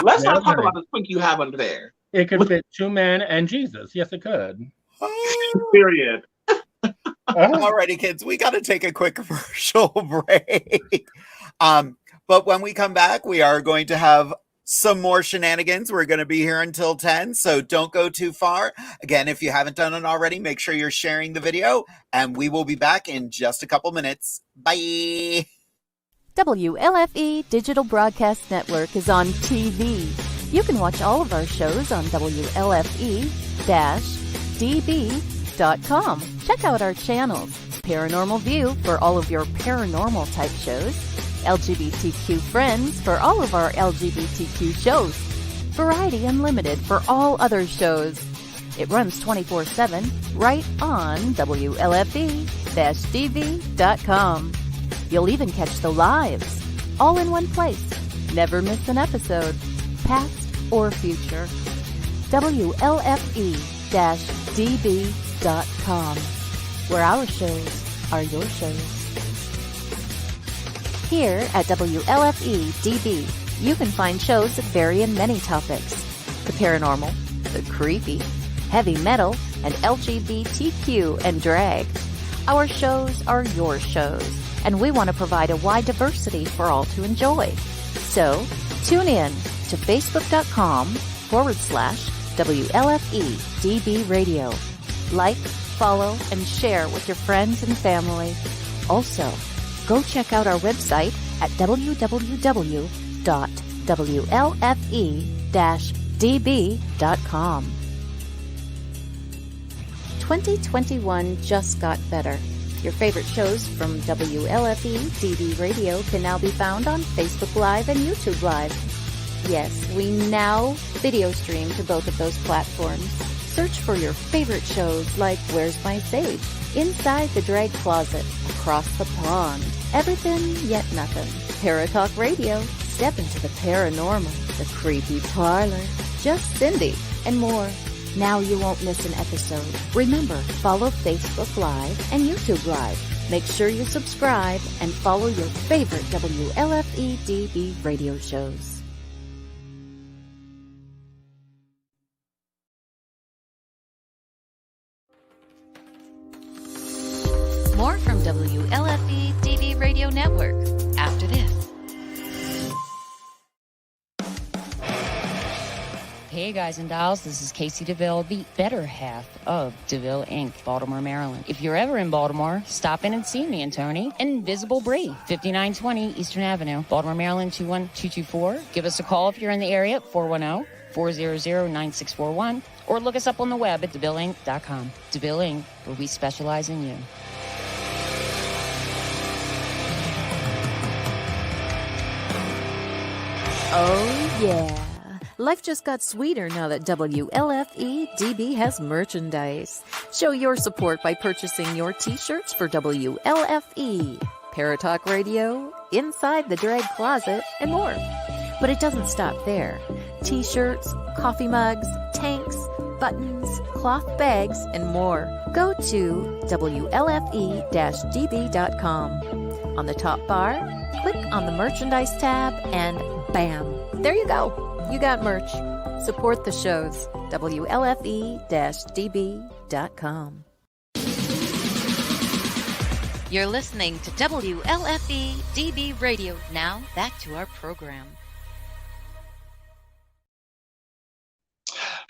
Speaker 6: Let's not talk about the twink you have under there.
Speaker 7: It could fit 2 men and Jesus. Yes, it could.
Speaker 6: Period.
Speaker 5: Alrighty, kids, we got to take a quick commercial break. But when we come back, we are going to have some more shenanigans. We're going to be here until 10, so don't go too far. Again, if you haven't done it already, make sure you're sharing the video, and we will be back in just a couple minutes. Bye.
Speaker 8: WLFE Digital Broadcast Network is on TV. You can watch all of our shows on WLFE-DB.com. Check out our channels. Paranormal View for all of your paranormal type shows. LGBTQ Friends for all of our LGBTQ shows. Variety Unlimited for all other shows. It runs 24/7 right on WLFE-DB.com. You'll even catch the lives, all in one place. Never miss an episode, past or future. WLFE-DB.com, where our shows are your shows. Here at WLFE-DB, you can find shows that vary in many topics. The paranormal, the creepy, heavy metal, and LGBTQ and drag. Our shows are your shows, and we want to provide a wide diversity for all to enjoy. So, tune in to Facebook.com/WLFE-DB Radio. Like, follow, and share with your friends and family. Also, go check out our website at www.WLFE-DB.com. 2021 just got better. Your favorite shows from WLFE-DB Radio can now be found on Facebook Live and YouTube Live. Yes, we now video stream to both of those platforms. Search for your favorite shows like Where's My Sage, Inside the Drag Closet, Across the Pond, Everything Yet Nothing, Paratalk Radio, Step into the Paranormal, The Creepy Parlor, Just Cindy, and more. Now you won't miss an episode. Remember, follow Facebook Live and YouTube Live. Make sure you subscribe and follow your favorite WLFE-DB radio shows.
Speaker 4: More from WLFE DB Radio Network after this.
Speaker 9: Hey guys and dolls, this is Casey DeVille, the better half of DeVille Inc., Baltimore, Maryland. If you're ever in Baltimore, stop in and see me and Tony. Invisible Brie, 5920 Eastern Avenue, Baltimore, Maryland, 21224. Give us a call if you're in the area at 410-400-9641, or look us up on the web at DeVilleInc.com. DeVille Inc., where we specialize in you.
Speaker 8: Oh yeah. Life just got sweeter now that WLFE-DB has merchandise. Show your support by purchasing your t-shirts for WLFE, Paratalk Radio, Inside the Drag Closet, and more. But it doesn't stop there. T-shirts, coffee mugs, tanks, buttons, cloth bags, and more. Go to WLFE-DB.com. On the top bar, click on the merchandise tab and bam, there you go. You got merch. Support the shows. WLFE-DB.com.
Speaker 4: You're listening to WLFE DB Radio. Now, back to our program.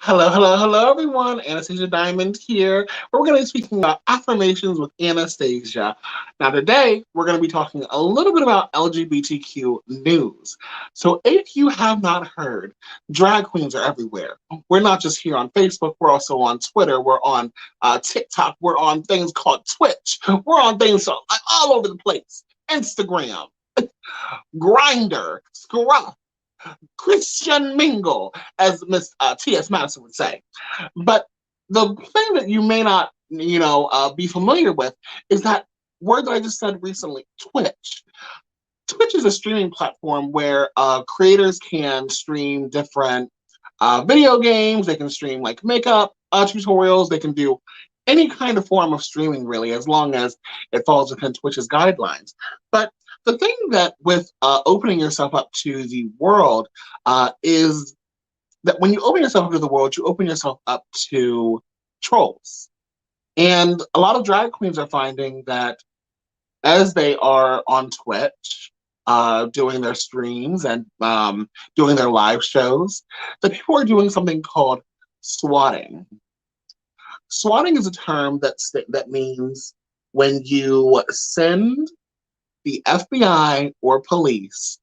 Speaker 6: Hello, everyone. Anastasia Diamond here. We're going to be speaking about affirmations with Anastasia. Now, today, we're going to be talking a little bit about LGBTQ news. So, if you have not heard, drag queens are everywhere. We're not just here on Facebook. We're also on Twitter. We're on TikTok. We're on things called Twitch. We're on things all over the place. Instagram, Grindr, Scruff, Christian Mingle, as Miss T.S. Madison would say. But the thing that you may not, be familiar with is that word that I just said recently, Twitch. Twitch is a streaming platform where creators can stream different video games. They can stream like makeup tutorials. They can do any kind of form of streaming, really, as long as it falls within Twitch's guidelines. But the thing that with opening yourself up to the world is that when you open yourself up to the world, you open yourself up to trolls. And a lot of drag queens are finding that as they are on Twitch, doing their streams and doing their live shows, that people are doing something called swatting. Swatting is a term that means when you send the FBI or police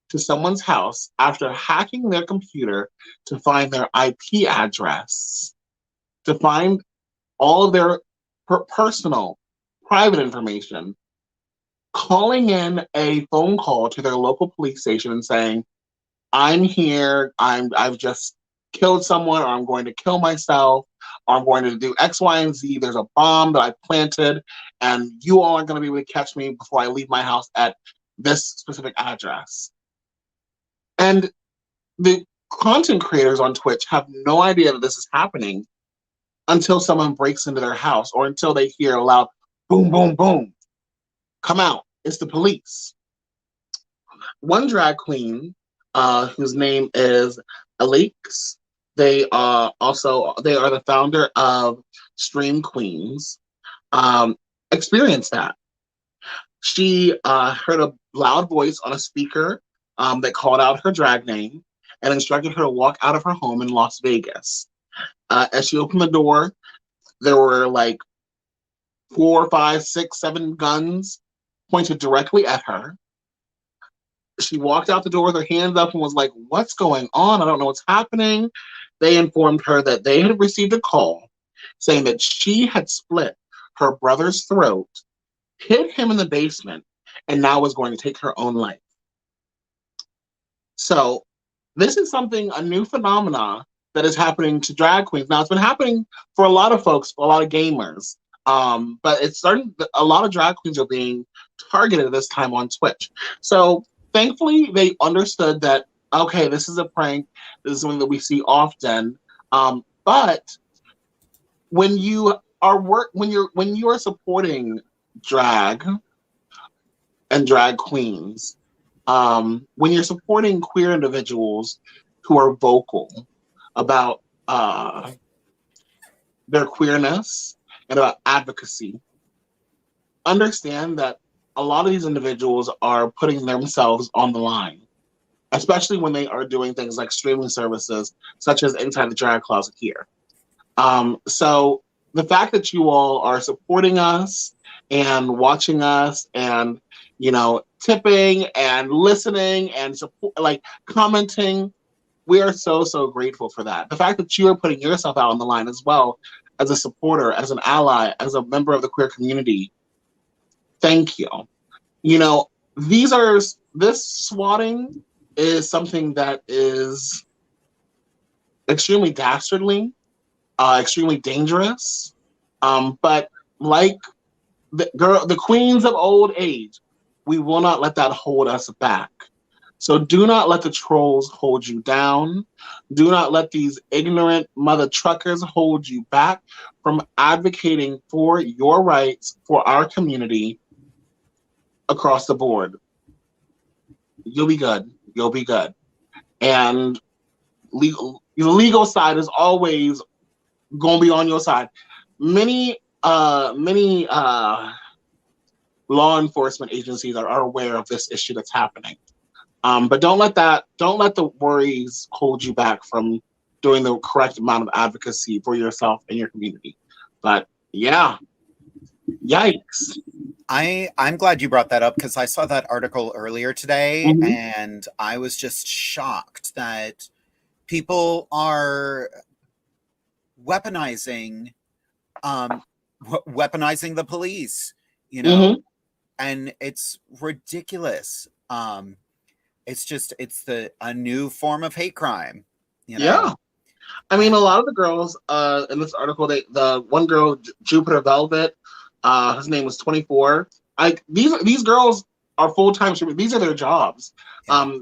Speaker 6: to someone's house after hacking their computer to find their IP address, to find all of their personal, private information, calling in a phone call to their local police station and saying, I'm here, I've just killed someone, or I'm going to kill myself, or I'm going to do X, Y, and Z. There's a bomb that I planted, and you all aren't going to be able to catch me before I leave my house at this specific address. And the content creators on Twitch have no idea that this is happening until someone breaks into their house, or until they hear a loud boom, boom, boom. Come out, it's the police. One drag queen, whose name is Alix, they are the founder of Stream Queens, experienced that. She heard a loud voice on a speaker that called out her drag name and instructed her to walk out of her home in Las Vegas. As she opened the door, there were like 4, 5, 6, 7 guns pointed directly at her. She walked out the door with her hands up and was like, what's going on? I don't know what's happening. They informed her that they had received a call saying that she had split her brother's throat, hid him in the basement, and now was going to take her own life. So this is a new phenomena that is happening to drag queens. Now, it's been happening for a lot of folks, for a lot of gamers, but it's starting. A lot of drag queens are being targeted this time on Twitch. So thankfully, they understood that, okay, this is a prank. This is something that we see often. But when you are supporting drag and drag queens, when you're supporting queer individuals who are vocal about their queerness and about advocacy, understand that a lot of these individuals are putting themselves on the line, especially when they are doing things like streaming services such as InsideTheDragCloset here. So the fact that you all are supporting us and watching us and, tipping and listening and commenting, we are so, so grateful for that. The fact that you are putting yourself out on the line as well as a supporter, as an ally, as a member of the queer community, thank you. This swatting is something that is extremely dastardly, extremely dangerous. But like the queens of old age, we will not let that hold us back. So do not let the trolls hold you down. Do not let these ignorant mother truckers hold you back from advocating for your rights for our community across the board. You'll be good. You'll be good. And the legal side is always going to be on your side. Many law enforcement agencies are aware of this issue that's happening. But don't let the worries hold you back from doing the correct amount of advocacy for yourself and your community. But yeah, yikes.
Speaker 5: I'm glad you brought that up because I saw that article earlier today and I was just shocked that people are weaponizing the police, you know, and it's ridiculous. It's a new form of hate crime, you know?
Speaker 6: Yeah. I mean, a lot of the girls in this article, the one girl, Jupiter Velvet, his name was 24. These girls are full-time streamers. These are their jobs.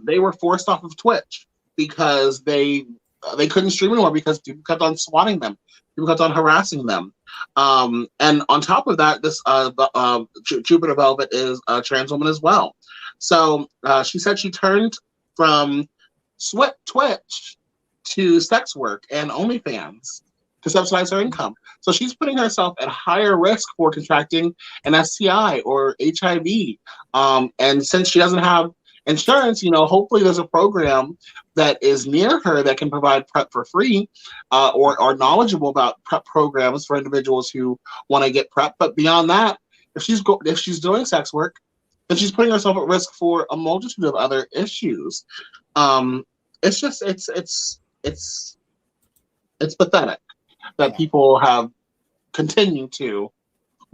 Speaker 6: They were forced off of Twitch because they couldn't stream anymore because people kept on swatting them. People kept on harassing them. And on top of that, this Jupiter Velvet is a trans woman as well. So she said she turned from Twitch to sex work and OnlyFans to subsidize her income. So she's putting herself at higher risk for contracting an STI or HIV. And since she doesn't have insurance, you know, hopefully there's a program that is near her that can provide PrEP for free, or are knowledgeable about PrEP programs for individuals who want to get PrEP. But beyond that, if she's doing sex work, then she's putting herself at risk for a multitude of other issues. It's just it's pathetic that people have continued to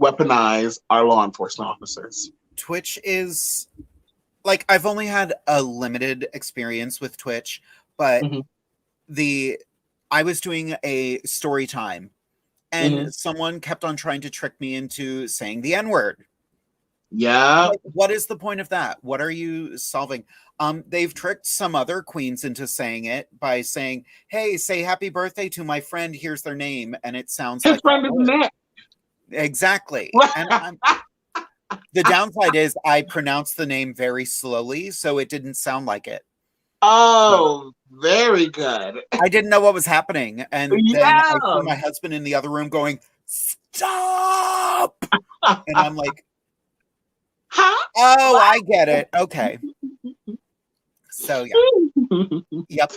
Speaker 6: weaponize our law enforcement officers.
Speaker 5: Twitch is like, I've only had a limited experience with Twitch, but I was doing a story time and someone kept on trying to trick me into saying the N-word.
Speaker 6: Yeah.
Speaker 5: Like, what is the point of that? What are you solving? They've tricked some other queens into saying it by saying, hey, say happy birthday to my friend. Here's their name. And it sounds
Speaker 6: his
Speaker 5: like
Speaker 6: friend is Nick.
Speaker 5: Exactly. And the downside is I pronounced the name very slowly, so it didn't sound like it.
Speaker 6: Oh, very good.
Speaker 5: I didn't know what was happening. And then I see my husband in the other room going, stop! And I'm like,
Speaker 6: huh?
Speaker 5: Oh, I get it. Okay. So yeah. Yep.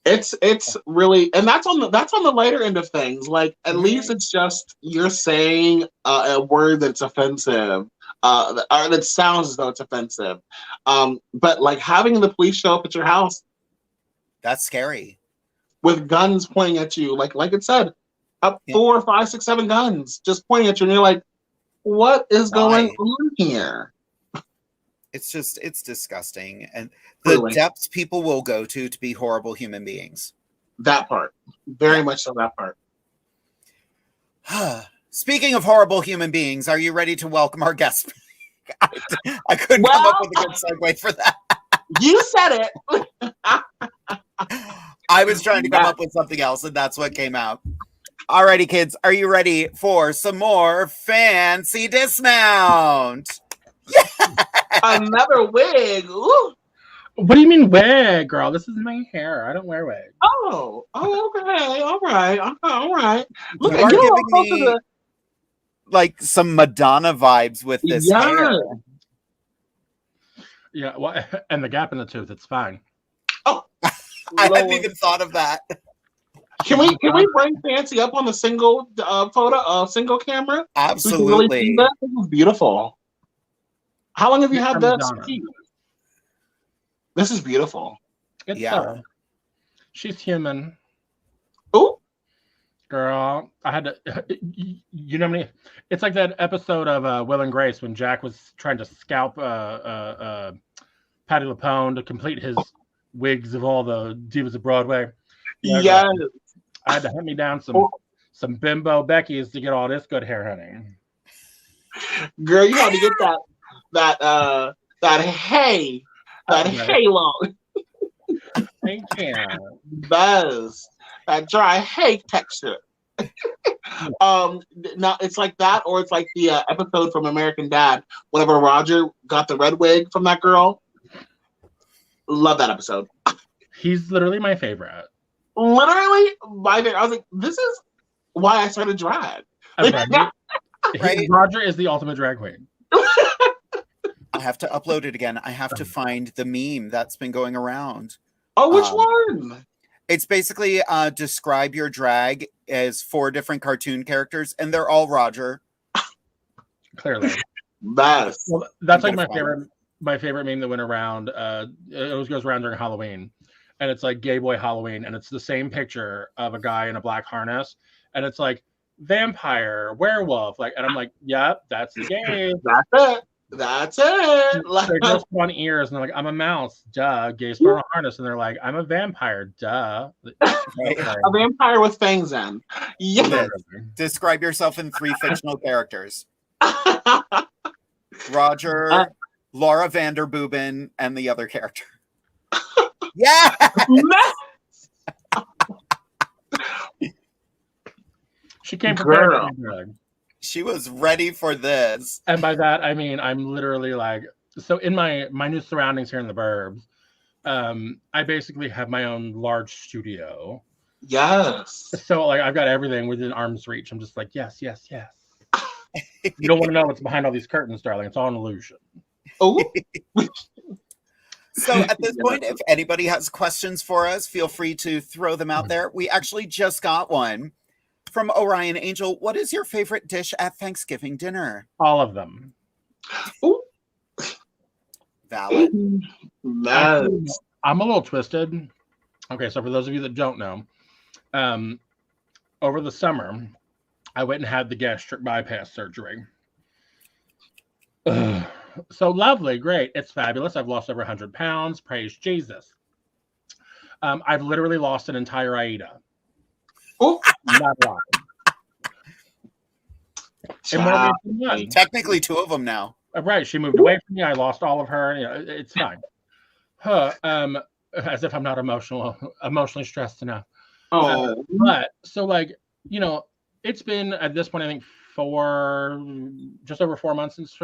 Speaker 6: It's really, and that's on the lighter end of things. Like, at least it's just you're saying a word that's offensive, or that sounds as though it's offensive. But like having the police show up at your house,
Speaker 5: that's scary,
Speaker 6: with guns pointing at you, like it said, up 4, 5, 6, 7 guns just pointing at you, and you're like, what is going on here?
Speaker 5: It's disgusting. And the depths people will go to be horrible human beings.
Speaker 6: That part. Very much so, that part.
Speaker 5: Speaking of horrible human beings, are you ready to welcome our guest? I couldn't come up with a good segue for that.
Speaker 6: You said it.
Speaker 5: I was trying to come up with something else, and that's what came out. Alrighty, kids, are you ready for some more fancy dismount?
Speaker 6: Yeah! Another wig. Ooh.
Speaker 7: What do you mean wig, girl? This is my hair. I don't wear wigs.
Speaker 6: Oh, okay. All right.
Speaker 5: Look, you're giving me like some Madonna vibes with this hair.
Speaker 7: Yeah, well, and the gap in the tooth, it's fine.
Speaker 6: Oh,
Speaker 5: I hadn't even thought of that.
Speaker 6: Can we bring Fancy up on the single single camera?
Speaker 5: Absolutely.
Speaker 6: Really see that? This is beautiful. How long have you had this? This is beautiful.
Speaker 7: It's she's human.
Speaker 6: Oh,
Speaker 7: girl, I had to. You know me. It's like that episode of Will and Grace when Jack was trying to scalp Patti LuPone to complete his wigs of all the divas of Broadway.
Speaker 6: Yes.
Speaker 7: I had to hunt me down some bimbo Becky's to get all this good hair, honey.
Speaker 6: Girl, you got to get that hey That halo.
Speaker 7: Thank you.
Speaker 6: Buzz. That dry hay texture. Now it's like that, or it's like the episode from American Dad, whenever Roger got the red wig from that girl. Love that episode.
Speaker 7: He's literally my favorite.
Speaker 6: Literally my favorite. I was like, this is why I started drag.
Speaker 7: Right? Roger is the ultimate drag queen.
Speaker 5: I have to upload it again. I have to find the meme that's been going around.
Speaker 6: Oh, which one?
Speaker 5: It's basically describe your drag as 4 different cartoon characters, and they're all Roger.
Speaker 7: Clearly.
Speaker 6: Best.
Speaker 7: Well, that's like my favorite meme that went around. It always goes around during Halloween. And it's like Gay Boy Halloween. And it's the same picture of a guy in a black harness. And it's like vampire, werewolf. Like, and I'm like, yep, that's the game.
Speaker 6: That's it. That's it.
Speaker 7: They just on ears and they're like, I'm a mouse, duh. Gays put on a harness, and they're like, I'm a vampire, duh.
Speaker 6: A vampire with fangs in. Yes.
Speaker 5: Describe yourself in 3 fictional characters. Roger, Laura Vanderbooben, and the other character. Yeah.
Speaker 7: She came prepared.
Speaker 5: She was ready for this.
Speaker 7: And by that, I mean, I'm literally like, so in my new surroundings here in the burbs, I basically have my own large studio.
Speaker 6: Yes.
Speaker 7: So like, I've got everything within arm's reach. I'm just like, yes, yes, yes. You don't want to know what's behind all these curtains, darling. It's all an illusion.
Speaker 6: Oh.
Speaker 5: So at this point, if anybody has questions for us, feel free to throw them out there. We actually just got one from Orion Angel. What is your favorite dish at Thanksgiving dinner?
Speaker 7: All of them.
Speaker 6: Ooh.
Speaker 5: Valid.
Speaker 6: Nice.
Speaker 7: I'm a little twisted. Okay, so for those of you that don't know, over the summer, I went and had the gastric bypass surgery. Ugh. So lovely, great. It's fabulous. I've lost over 100 pounds. Praise Jesus. I've literally lost an entire Aida.
Speaker 6: Oh,
Speaker 7: not lying.
Speaker 5: Technically 2 of them now.
Speaker 7: Right. She moved away from me. I lost all of her. You know, it's fine. As if I'm not emotionally stressed enough.
Speaker 6: Oh,
Speaker 7: but so like, you know, it's been at this point, I think just over 4 months since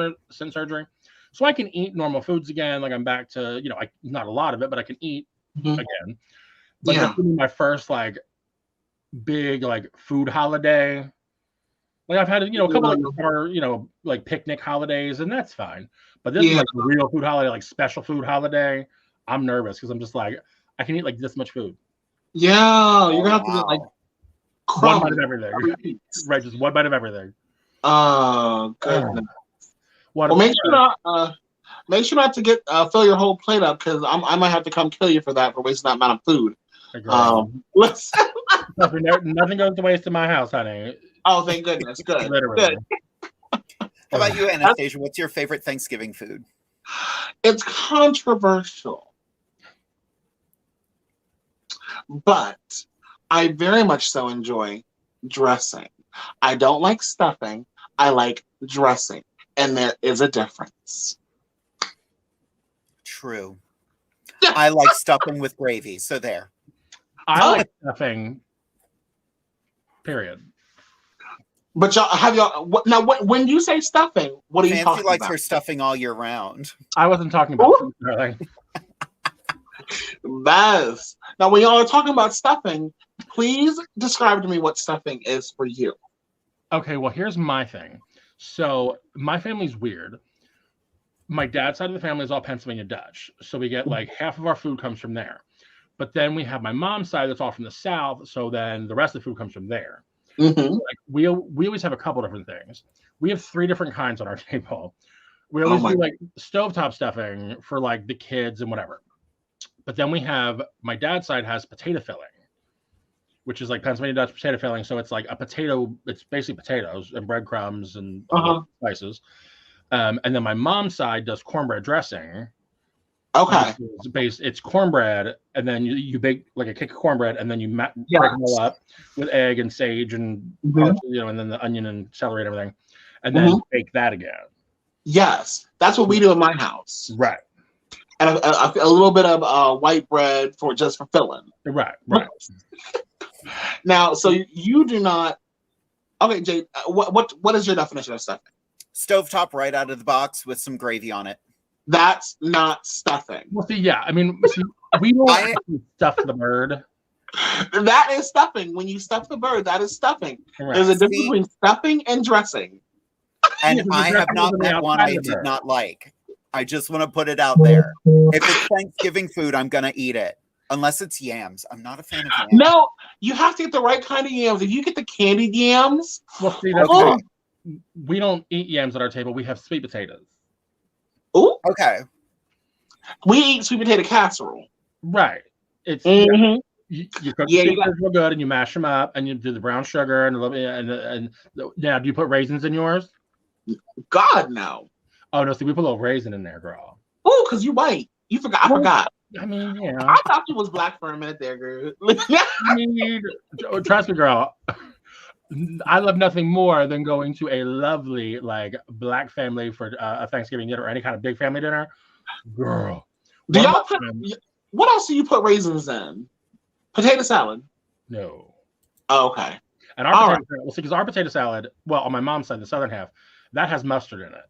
Speaker 7: surgery. So I can eat normal foods again. Like I'm back to, you know, not a lot of it, but I can eat again. But this will be my first like big like food holiday. Like I've had, you know, a couple of summer, you know, like picnic holidays, and that's fine. But this is like a real food holiday, like special food holiday. I'm nervous because I'm just like, I can eat like this much food.
Speaker 6: Yeah, you're gonna have to get like
Speaker 7: one bite of everything. Right, just one bite of everything.
Speaker 6: Oh goodness. Well, make sure not to get fill your whole plate up, because I might have to come kill you for wasting that amount of food.
Speaker 7: Nothing goes to waste in my house, honey.
Speaker 6: Oh, thank goodness. Good.
Speaker 7: Literally.
Speaker 6: Good.
Speaker 5: How about you, Anastasia? What's your favorite Thanksgiving food?
Speaker 6: It's controversial, but I very much so enjoy dressing. I don't like stuffing. I like dressing. And there is a difference.
Speaker 5: True. I like stuffing with gravy, so there.
Speaker 7: I like stuffing. Period.
Speaker 6: But when you say stuffing, what are you talking
Speaker 5: Fancy likes
Speaker 6: about?
Speaker 5: her stuffing all year round.
Speaker 7: I wasn't talking about food, darling.
Speaker 6: Best. Now, when y'all are talking about stuffing, please describe to me what stuffing is for you.
Speaker 7: Okay, well, here's my thing. So my family's weird. My dad's side of the family is all Pennsylvania Dutch. So we get like half of our food comes from there. But then we have my mom's side that's all from the South. So then the rest of the food comes from there.
Speaker 6: Mm-hmm.
Speaker 7: Like we always have a couple different things. We have 3 different kinds on our table. We always do like stovetop stuffing for like the kids and whatever. But then we have, my dad's side has potato filling, which is like Pennsylvania Dutch potato filling. So it's like a potato, it's basically potatoes and breadcrumbs and spices. And then my mom's side does cornbread dressing.
Speaker 6: Okay.
Speaker 7: It's cornbread, and then you bake like a cake of cornbread, and then you break them all up with egg and sage and you know, and then the onion and celery and everything, and then bake that again.
Speaker 6: Yes, that's what we do in my house.
Speaker 7: Right.
Speaker 6: and a little bit of white bread for filling.
Speaker 7: Right.
Speaker 6: Now, so you do not. Okay, Jade. What is your definition of stuffing?
Speaker 5: Stovetop right out of the box with some gravy on it.
Speaker 6: That's not stuffing.
Speaker 7: Well, see, yeah. I mean, we don't actually stuff the bird.
Speaker 6: That is stuffing. When you stuff the bird, that is stuffing.
Speaker 7: Right.
Speaker 6: There's a difference between stuffing and dressing.
Speaker 5: And I have not met one I did not like. I just want to put it out there. If it's Thanksgiving food, I'm going to eat it. Unless it's yams. I'm not a fan of yams.
Speaker 6: No, you have to get the right kind of yams. If you get the candied yams.
Speaker 7: Well, see, that's we don't eat yams at our table. We have sweet potatoes.
Speaker 6: Ooh.
Speaker 5: Okay.
Speaker 6: We eat sweet potato casserole.
Speaker 7: Right. It's you cook the potatoes real good and you mash them up and you do the brown sugar and a little bit and now do you put raisins in yours?
Speaker 6: God no.
Speaker 7: Oh no, see we put a little raisin in there, girl.
Speaker 6: Oh, because you white. You forgot. I forgot.
Speaker 7: I mean, yeah.
Speaker 6: I thought you was black for a minute there, girl.
Speaker 7: I mean, trust me, girl. I love nothing more than going to a lovely like black family for a Thanksgiving dinner or any kind of big family dinner. Girl.
Speaker 6: Do y'all put, what else do you put raisins in? Potato salad?
Speaker 7: No.
Speaker 6: Oh, okay.
Speaker 7: And our potato salad, well, see, because our potato salad, well, on my mom's side, the southern half, that has mustard in it.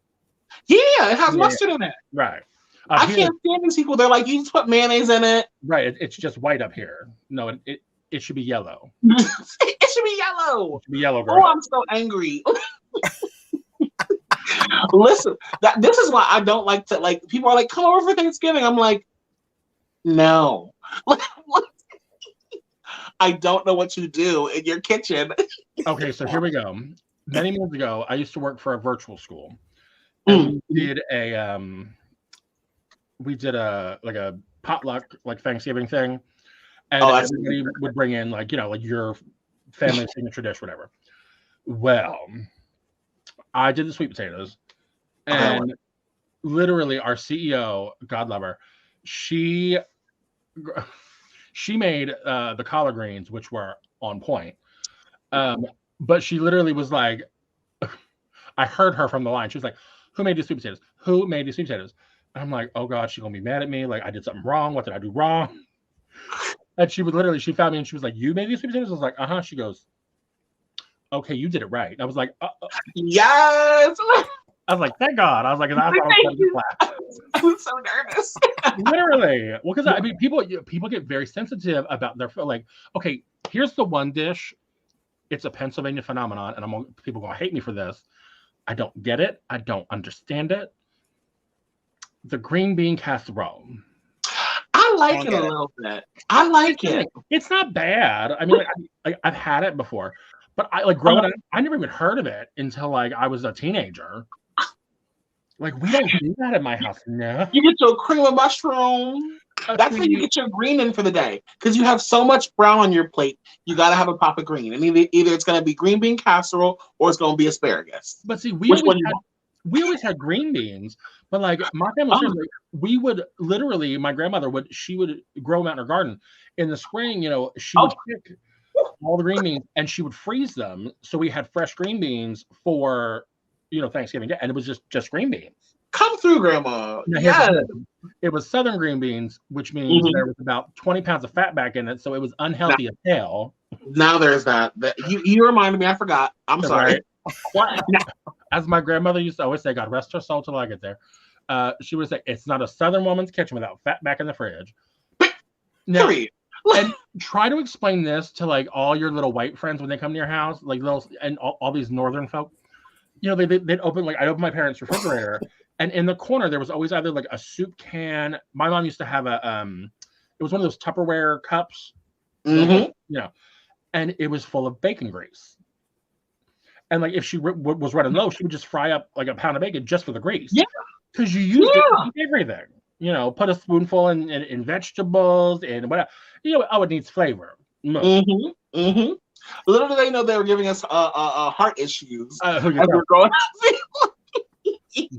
Speaker 6: Yeah, it has mustard in it.
Speaker 7: Right.
Speaker 6: I can't stand these people. They're like, you just put mayonnaise in it.
Speaker 7: Right. It's just white up here. No, it should be yellow.
Speaker 6: It should be yellow.
Speaker 7: It should be yellow, girl.
Speaker 6: Oh, I'm so angry. Listen, this is why I don't like to, like, people are like, come over for Thanksgiving. I'm like, no. I don't know what you do in your kitchen.
Speaker 7: Okay, so here we go. Many months ago, I used to work for a virtual school. And we did a like a potluck like Thanksgiving thing. And everybody would bring in like, you know, like your family signature dish, whatever. Well, I did the sweet potatoes. And literally our CEO, God love her, she made the collard greens, which were on point. But she literally was like, I heard her from the line. She was like, who made these sweet potatoes? Who made these sweet potatoes? And I'm like, oh God, she's going to be mad at me. Like, I did something wrong. What did I do wrong? And she would literally, she found me and she was like, you made these sweet potatoes? I was like, uh-huh. She goes, okay, you did it right. And I was like,
Speaker 6: yes.
Speaker 7: I was like, thank God. I was like, I
Speaker 6: was so nervous.
Speaker 7: Literally. Well, because I mean, people get very sensitive about their, like, okay, here's the one dish. It's a Pennsylvania phenomenon, and people are going to hate me for this. I don't get it. I don't understand it. The green bean casserole.
Speaker 6: I like it a little bit. I like it.
Speaker 7: It's not bad. I mean, like, I've had it before, but I like growing up, I never even heard of it until like I was a teenager. Like we don't do that at my house. No.
Speaker 6: You get your cream of mushroom. That's how you get your green in for the day, because you have so much brown on your plate. You got to have a pop of green, and either it's going to be green bean casserole or it's going to be asparagus.
Speaker 7: But see, we always had green beans, but like my family, we would literally, my grandmother would grow them out in her garden in the spring. You know, she would pick all the green beans and she would freeze them, so we had fresh green beans for Thanksgiving Day, and it was just green beans.
Speaker 6: Come through, Grandma.
Speaker 7: Yeah. It was southern green beans, which means there was about 20 pounds of fat back in it, so it was unhealthy as hell.
Speaker 6: Now there's that. You reminded me. I forgot. I'm sorry.
Speaker 7: Right? As my grandmother used to always say, God rest her soul till I get there. She would say, it's not a southern woman's kitchen without fat back in the fridge. Now, and try to explain this to like all your little white friends when they come to your house, like and all these northern folk. You know, they'd open, like I'd open my parents' refrigerator. And in the corner, there was always either like a soup can. My mom used to have it was one of those Tupperware cups, and it was full of bacon grease. And like if she was running low, she would just fry up like a pound of bacon just for the grease. Yeah, because you used it in everything. You know, put a spoonful in vegetables and whatever. It needs flavor.
Speaker 6: Little do they know they were giving us heart issues as we're going.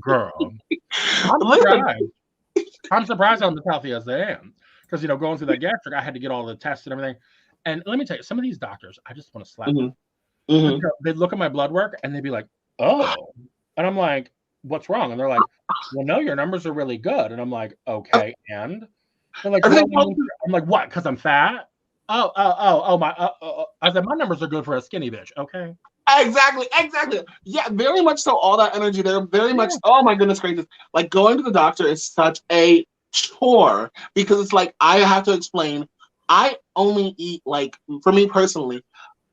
Speaker 7: Girl, I'm surprised I'm as healthy as I am, because going through that gastric, I had to get all the tests and everything. And let me tell you, some of these doctors, I just want to slap them. They'd look at my blood work and they'd be like, "Oh," and I'm like, what's wrong? And they're like, well, no, your numbers are really good. And I'm like, okay, and they're like, well, I'm like, what? Because I'm fat? Oh, I said, my numbers are good for a skinny bitch. Okay.
Speaker 6: Exactly. Yeah, very much so. All that energy there, very much. Oh my goodness gracious! Like going to the doctor is such a chore because it's like I have to explain. I only eat like, for me personally,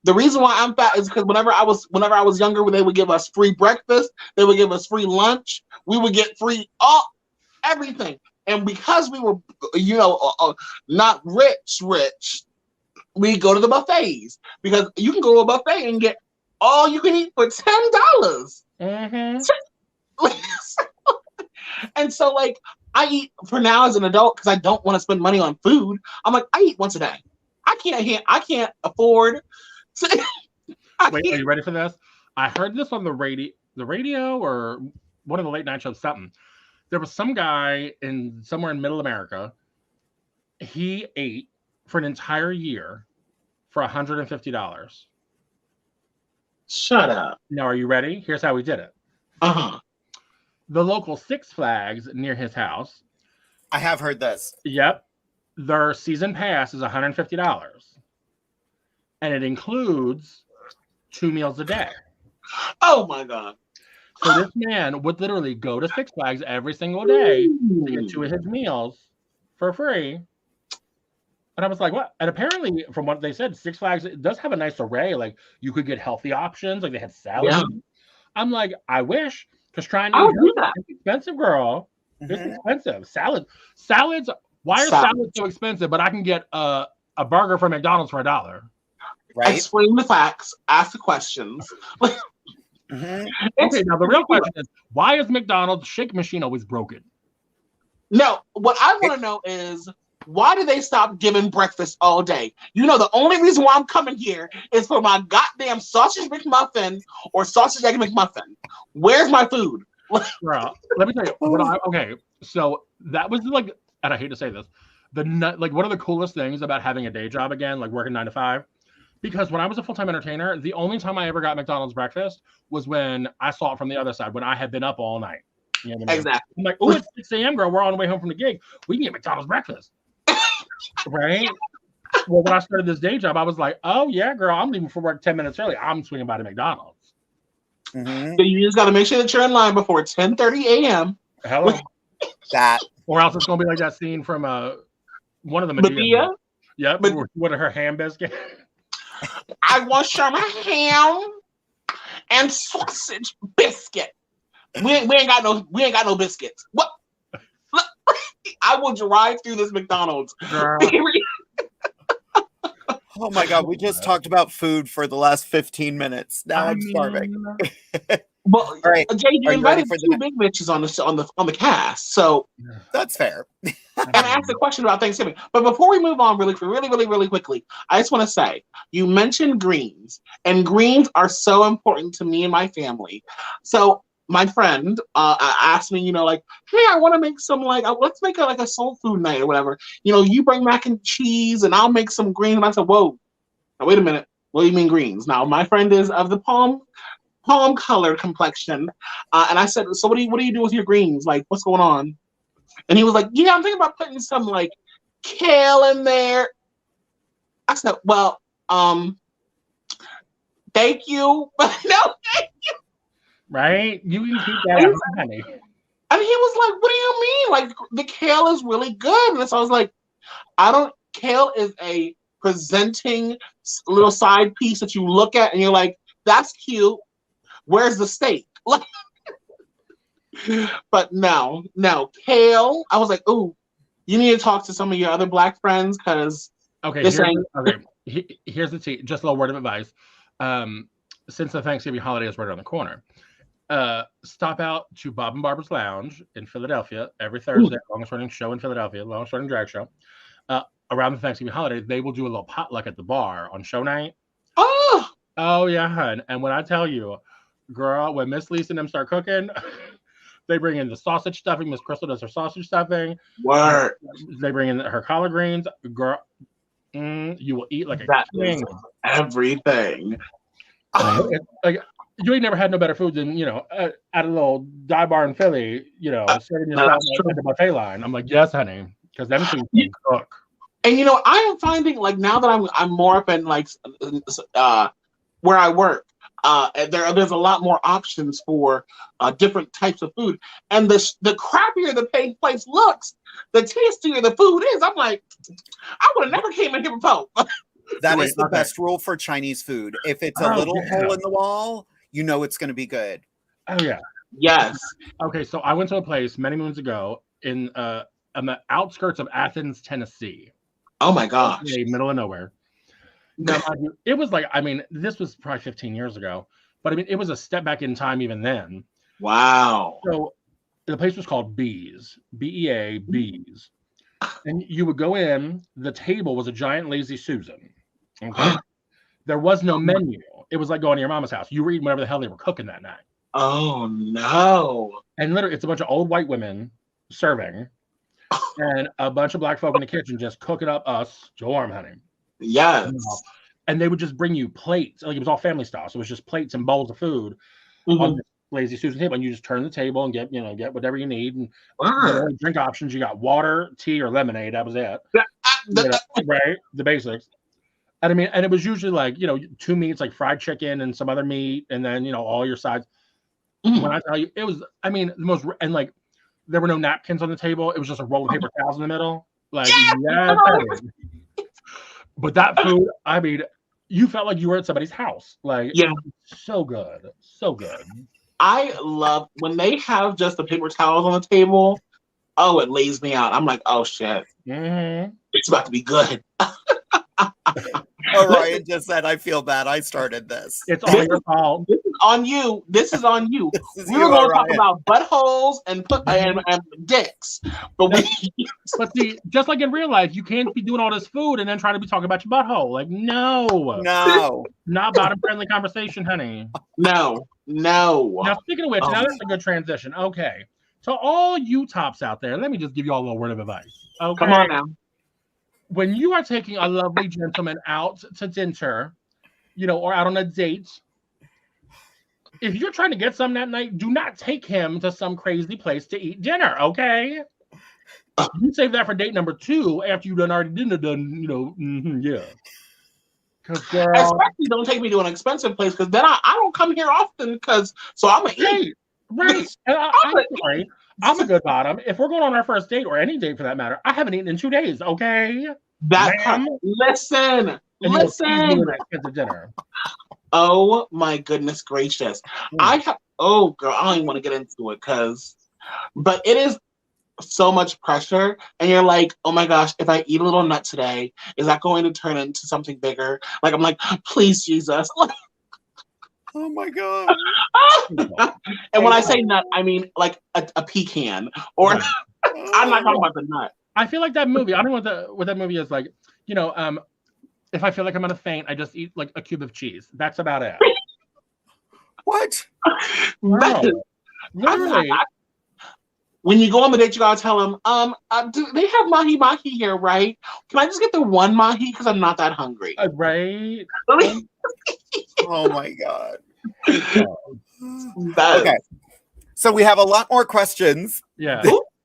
Speaker 6: the reason why I'm fat is because whenever I was younger, when they would give us free breakfast, they would give us free lunch, we would get free everything, and because we were, not rich, we go to the buffets because you can go to a buffet and get all you can eat for $10.
Speaker 7: Mm-hmm.
Speaker 6: And so, like, I eat for now as an adult because I don't want to spend money on food. I'm like, I eat once a day. I can't afford.
Speaker 7: Wait, are you ready for this? I heard this on the radio or one of the late night shows. Something. There was some guy somewhere in Middle America. He ate for an entire year for $150.
Speaker 6: Shut up.
Speaker 7: Now, are you ready? Here's how he did it. The local Six Flags near his house.
Speaker 5: I have heard this.
Speaker 7: Yep. Their season pass is $150. And it includes 2 meals a day.
Speaker 6: Oh my God.
Speaker 7: So this man would literally go to Six Flags every single day to get 2 of his meals for free. And I was like, what? And apparently, from what they said, Six Flags does have a nice array. Like, you could get healthy options. Like, they had salads. Yeah. I'm like, I wish. Because trying to eat it's expensive, girl. It's expensive. Salads. Why are salads so expensive? But I can get a burger from McDonald's for $1.
Speaker 6: Right. Explain the facts. Ask the questions.
Speaker 7: Okay, now the real question is, why is McDonald's shake machine always broken?
Speaker 6: No, what I want to know is, why did they stop giving breakfast all day? The only reason why I'm coming here is for my goddamn sausage McMuffin or sausage egg McMuffin. Where's my food?
Speaker 7: Girl, let me tell you. Okay, so that was like, and I hate to say this, one of the coolest things about having a day job again, like working 9 to 5, because when I was a full-time entertainer, the only time I ever got McDonald's breakfast was when I saw it from the other side, when I had been up all night. You know what I mean?
Speaker 6: Exactly.
Speaker 7: I'm like, oh, it's 6 a.m., girl. We're on the way home from the gig. We can get McDonald's breakfast. Right? Well, when I started this day job, I was like, oh, yeah, girl, I'm leaving for work 10 minutes early. I'm swinging by to McDonald's.
Speaker 6: So you just got to make sure that you're in line before 10:30 a.m.
Speaker 7: Hello.
Speaker 5: That.
Speaker 7: Or else it's going to be like that scene from one of the
Speaker 6: Medea.
Speaker 7: Yep, with her ham biscuit.
Speaker 6: I want some ham and sausage biscuit. We ain't got no biscuits. What? I will drive through this McDonald's.
Speaker 5: Oh my God, we just talked about food for the last 15 minutes. Now I'm starving.
Speaker 6: Well,
Speaker 5: all right.
Speaker 6: Jay, you invited 2 big bitches on the cast, so
Speaker 5: that's fair.
Speaker 6: And I asked a question about Thanksgiving. But before we move on really quickly, I just want to say, you mentioned greens, and greens are so important to me and my family. So my friend asked me, like, hey, I want to make some, let's make a soul food night or whatever. You bring mac and cheese and I'll make some greens. And I said, whoa, now wait a minute. What do you mean greens? Now, my friend is of the palm color complexion. And I said, so what do you do with your greens? Like, what's going on? And he was like, yeah, I'm thinking about putting some, kale in there. I said, well, thank you, but no, thank you.
Speaker 7: Right? You can keep that, honey.
Speaker 6: And he was like, what do you mean? Like, the kale is really good. And so I was like, kale is a presenting little side piece that you look at and you're like, that's cute. Where's the steak? But no, kale. I was like, ooh, you need to talk to some of your other Black friends because
Speaker 7: here's the tea. Just a little word of advice. Since the Thanksgiving holiday is right around the corner, stop out to Bob and Barbara's Lounge in Philadelphia every Thursday, longest running show in Philadelphia, longest running drag show. Around the Thanksgiving holiday, they will do a little potluck at the bar on show night. Oh yeah, hun. And when I tell you, girl, when Miss Lisa and them start cooking, they bring in the sausage stuffing. Miss Crystal does her sausage stuffing.
Speaker 6: Word.
Speaker 7: They bring in her collard greens. Girl, you will eat like a king.
Speaker 6: Everything.
Speaker 7: You ain't never had no better food than, at a little dive bar in Philly, serving yourself at the buffet line. I'm like, yes, honey, because them things can cook.
Speaker 6: And I am finding like now that I'm more up in like where I work, there's a lot more options for different types of food. And the crappier the place looks, the tastier the food is. I'm like, I would have never came in here before.
Speaker 5: That is the best rule for Chinese food. If it's a little hole in the wall, it's going to be good.
Speaker 7: Oh, yeah.
Speaker 6: Yes.
Speaker 7: Okay, so I went to a place many moons ago on the outskirts of Athens, Tennessee.
Speaker 6: Oh, my gosh.
Speaker 7: Middle of nowhere. Now, it was like, this was probably 15 years ago, but it was a step back in time even then.
Speaker 6: Wow.
Speaker 7: So the place was called Bees, B-E-A, Bees. And you would go in, the table was a giant Lazy Susan. Okay. There was no menu. It was like going to your mama's house. You were eating whatever the hell they were cooking that night.
Speaker 6: Oh, no.
Speaker 7: And literally, it's a bunch of old white women serving and a bunch of black folk in the kitchen just cooking up us to warm, honey.
Speaker 6: Yes.
Speaker 7: And they would just bring you plates. Like, it was all family style. So it was just plates and bowls of food on the Lazy Susan table. And you just turn the table and get whatever you need. And drink options. You got water, tea, or lemonade. That was it. Right? The basics. And and it was usually like, 2 meats, like fried chicken and some other meat. And then, all your sides. When I tell you, it was, the most, and like, there were no napkins on the table. It was just a roll of paper towels in the middle. Like, yeah. But that food, you felt like you were at somebody's house. Like, so good. So good.
Speaker 6: I love when they have just the paper towels on the table. Oh, it lays me out. I'm like, oh, shit.
Speaker 7: Mm-hmm.
Speaker 6: It's about to be good.
Speaker 5: Ryan just said, I feel bad. I started this.
Speaker 7: It's all your fault.
Speaker 6: This is on you. This is on you. We were going to talk about buttholes and dicks. But
Speaker 7: see, just like in real life, you can't be doing all this food and then trying to be talking about your butthole. Like, no. Not about a friendly conversation, honey.
Speaker 6: No.
Speaker 7: Now, speaking of which, now that's a good transition. Okay. So all you tops out there, let me just give you all a little word of advice. Okay.
Speaker 6: Come on now.
Speaker 7: When you are taking a lovely gentleman out to dinner, or out on a date, if you're trying to get some that night, do not take him to some crazy place to eat dinner, okay? You save that for date number 2 after you've already done, yeah.
Speaker 6: Especially don't take me to an expensive place, because then I don't come here often, so I'm going to eat.
Speaker 7: Right. And I'm a good bottom. If we're going on our first date, or any date for that matter, I haven't eaten in 2 days, okay?
Speaker 6: Listen.
Speaker 7: Dinner.
Speaker 6: Oh my goodness gracious. Girl, I don't even want to get into it but it is so much pressure, and you're like, oh my gosh, if I eat a little nut today, is that going to turn into something bigger? Like, I'm like, please, Jesus.
Speaker 5: Oh my God.
Speaker 6: And when I say nut, I mean like a pecan, or I'm not talking about the nut.
Speaker 7: I feel like that movie, I don't know what that movie is like. If I feel like I'm gonna faint, I just eat like a cube of cheese. That's about it.
Speaker 5: What?
Speaker 7: No. Literally.
Speaker 6: When you go on the date, you gotta tell them, do they have mahi here, right? Can I just get the one mahi, because I'm not that hungry?
Speaker 7: Right.
Speaker 5: Oh my God. Okay. So we have a lot more questions.
Speaker 7: Yeah.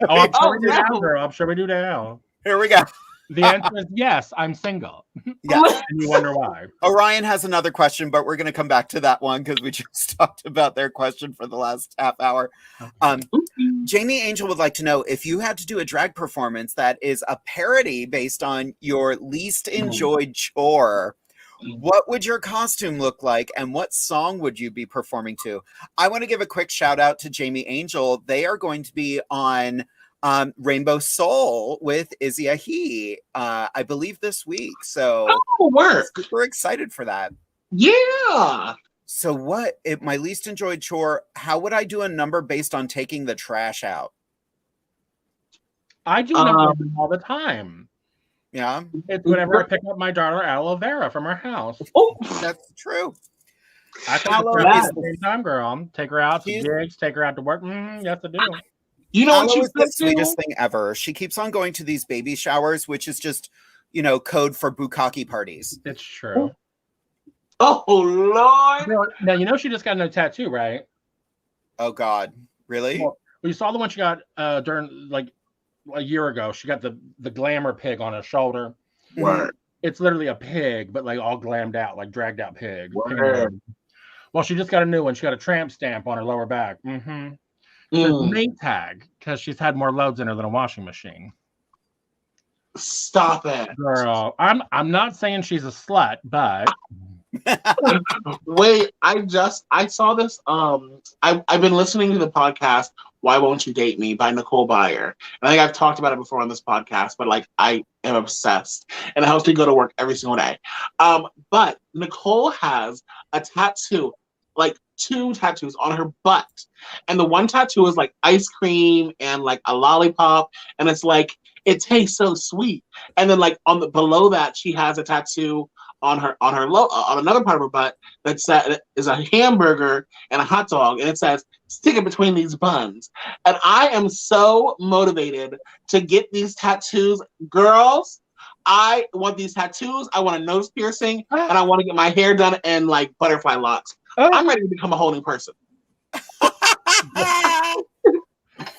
Speaker 7: I'm sure we do now, girl. I'm sure we do now.
Speaker 5: Here we go.
Speaker 7: The answer is yes, I'm single. Yes. And you wonder why.
Speaker 5: Orion has another question, but we're going to come back to that one because we just talked about their question for the last half hour. Jamie Angel would like to know, if you had to do a drag performance that is a parody based on your least enjoyed chore, what would your costume look like, and what song would you be performing to? I want to give a quick shout out to Jamie Angel. They are going to be on Rainbow Soul with Izzy Ahi, I believe this week. So super excited for that.
Speaker 6: Yeah.
Speaker 5: So my least enjoyed chore, how would I do a number based on taking the trash out?
Speaker 7: I do numbers all the time.
Speaker 5: Yeah.
Speaker 7: It's whenever I pick up my daughter Aloe Vera from her house.
Speaker 5: Oh, that's true.
Speaker 7: I take her out at the same time, girl. Take her out to gigs, take her out to work. Yes, I do.
Speaker 6: You know what
Speaker 5: is the sweetest thing ever. She keeps on going to these baby showers, which is just, code for bukkake parties.
Speaker 7: It's true.
Speaker 6: Oh, Lord.
Speaker 7: Now, you know she just got a new tattoo, right?
Speaker 5: Oh, God. Really?
Speaker 7: Well, you saw the one she got during, like, a year ago. She got the glamour pig on her shoulder.
Speaker 6: Word.
Speaker 7: It's literally a pig, but, like, all glammed out, like, dragged out pig.
Speaker 6: Word.
Speaker 7: Well, she just got a new one. She got a tramp stamp on her lower back. Mm-hmm. Says mate tag, because she's had more loads in her than a washing machine.
Speaker 6: Stop it.
Speaker 7: Girl, I'm not saying she's a slut, but
Speaker 6: wait, I saw this. I've been listening to the podcast Why Won't You Date Me by Nicole Byer. And I think I've talked about it before on this podcast, but like I am obsessed. And it helps me go to work every single day. But Nicole has a tattoo, like 2 tattoos on her butt. And the one tattoo is like ice cream and like a lollipop. And it's like, it tastes so sweet. And then like on the below that, she has a tattoo on another part of her butt that is a hamburger and a hot dog, and it says "stick it between these buns." And I am so motivated to get these tattoos, girls. I want these tattoos. I want a nose piercing, and I want to get my hair done in like butterfly locks. I'm ready to become a holding person.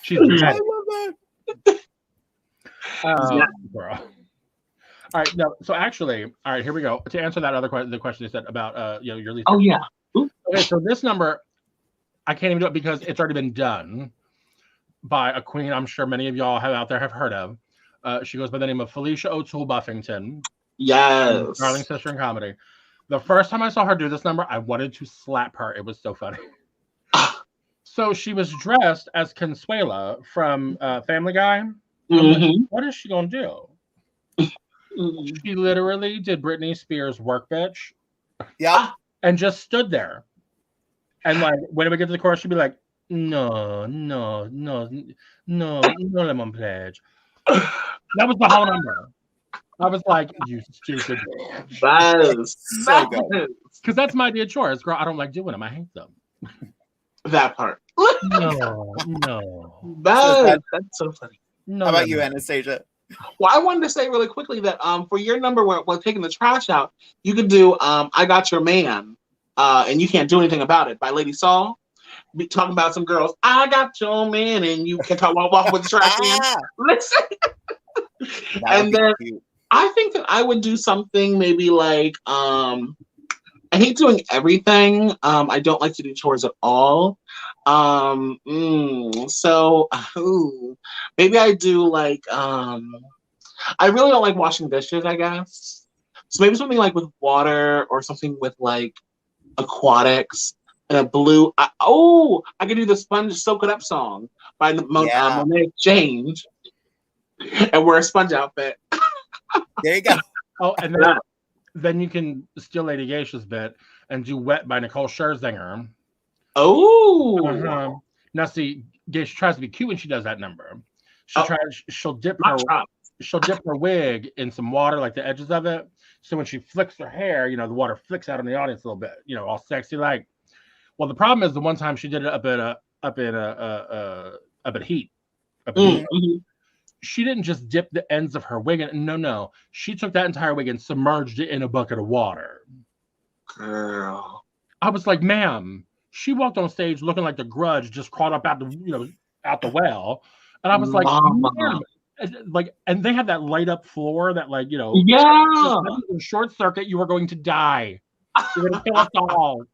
Speaker 7: She's
Speaker 5: I love that.
Speaker 7: Girl. All right, no. So actually, all right, here we go. To answer that other question, the question you said about your least.
Speaker 6: Oh yeah.
Speaker 7: Okay, so this number, I can't even do it because it's already been done by a queen. I'm sure many of y'all out there have heard of. She goes by the name of Felicia O'Toole Buffington.
Speaker 6: Yes.
Speaker 7: Darling sister in comedy. The first time I saw her do this number, I wanted to slap her. It was so funny. So she was dressed as Consuela from Family Guy. Like, what is she gonna do? She literally did Britney Spears' Work Bitch.
Speaker 5: Yeah.
Speaker 7: And just stood there. And like when we get to the chorus, she'd be like, no, lemon pledge. That was the whole number. I was like, you stupid.
Speaker 6: That is so good.
Speaker 7: Because that's my idea of chores. Girl, I don't like doing them. I hate them.
Speaker 6: That part.
Speaker 7: No.
Speaker 6: That's so funny.
Speaker 5: No, how about you, Anastasia?
Speaker 6: Well, I wanted to say really quickly that for your number when taking the trash out, you could do I Got Your Man, and You Can't Do Anything About It by Lady Saul. Be talking about some girls, I got your man, and you can walk with the trash can. Listen. And then cute. I think that I would do something maybe like I hate doing everything. I don't like to do chores at all. So maybe I do like I really don't like washing dishes, I guess. So maybe something like with water or something with like aquatics and a blue. I could do the Sponge Soak It Up song by Monet Exchange and wear a sponge outfit.
Speaker 5: There you go.
Speaker 7: Oh, and then you can steal Lady Geisha's bit and do Wet by Nicole Scherzinger.
Speaker 6: Oh.
Speaker 7: Now see, Geisha tries to be cute when she does that number. She'll dip her wig in some water, like the edges of it. So when she flicks her hair, the water flicks out in the audience a little bit, all sexy like. Well, the problem is the one time she did it up at Heat. She didn't just dip the ends of her wig in. No. She took that entire wig and submerged it in a bucket of water.
Speaker 6: Girl.
Speaker 7: I was like, ma'am. She walked on stage looking like the Grudge just crawled up out the well. And I was like, like, and they had that light up floor that short circuit, you were going to die. You're going to kill us all.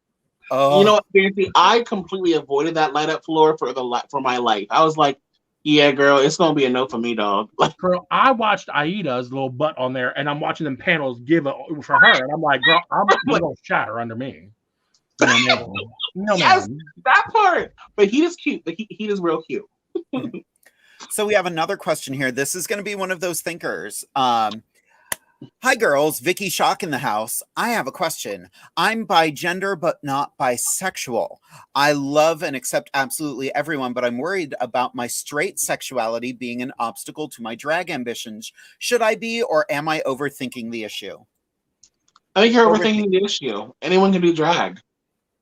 Speaker 6: You know what, Fancy? I completely avoided that light up floor for my life. I was like, yeah, girl, it's gonna be a no for me, dog. Like,
Speaker 7: girl, I watched Aida's little butt on there, and I'm watching them panels give it for her, and I'm like, girl, I'm gonna shatter under me. No,
Speaker 6: yes, that part. But he is cute. He is real cute.
Speaker 5: So we have another question here. This is going to be one of those thinkers. Hi, girls. Vicky Shock in the house. I have a question. I'm bi-gender, but not bisexual. I love and accept absolutely everyone, but I'm worried about my straight sexuality being an obstacle to my drag ambitions. Should I be, or am I overthinking the issue?
Speaker 6: I think you're overthinking the issue. Anyone can do drag.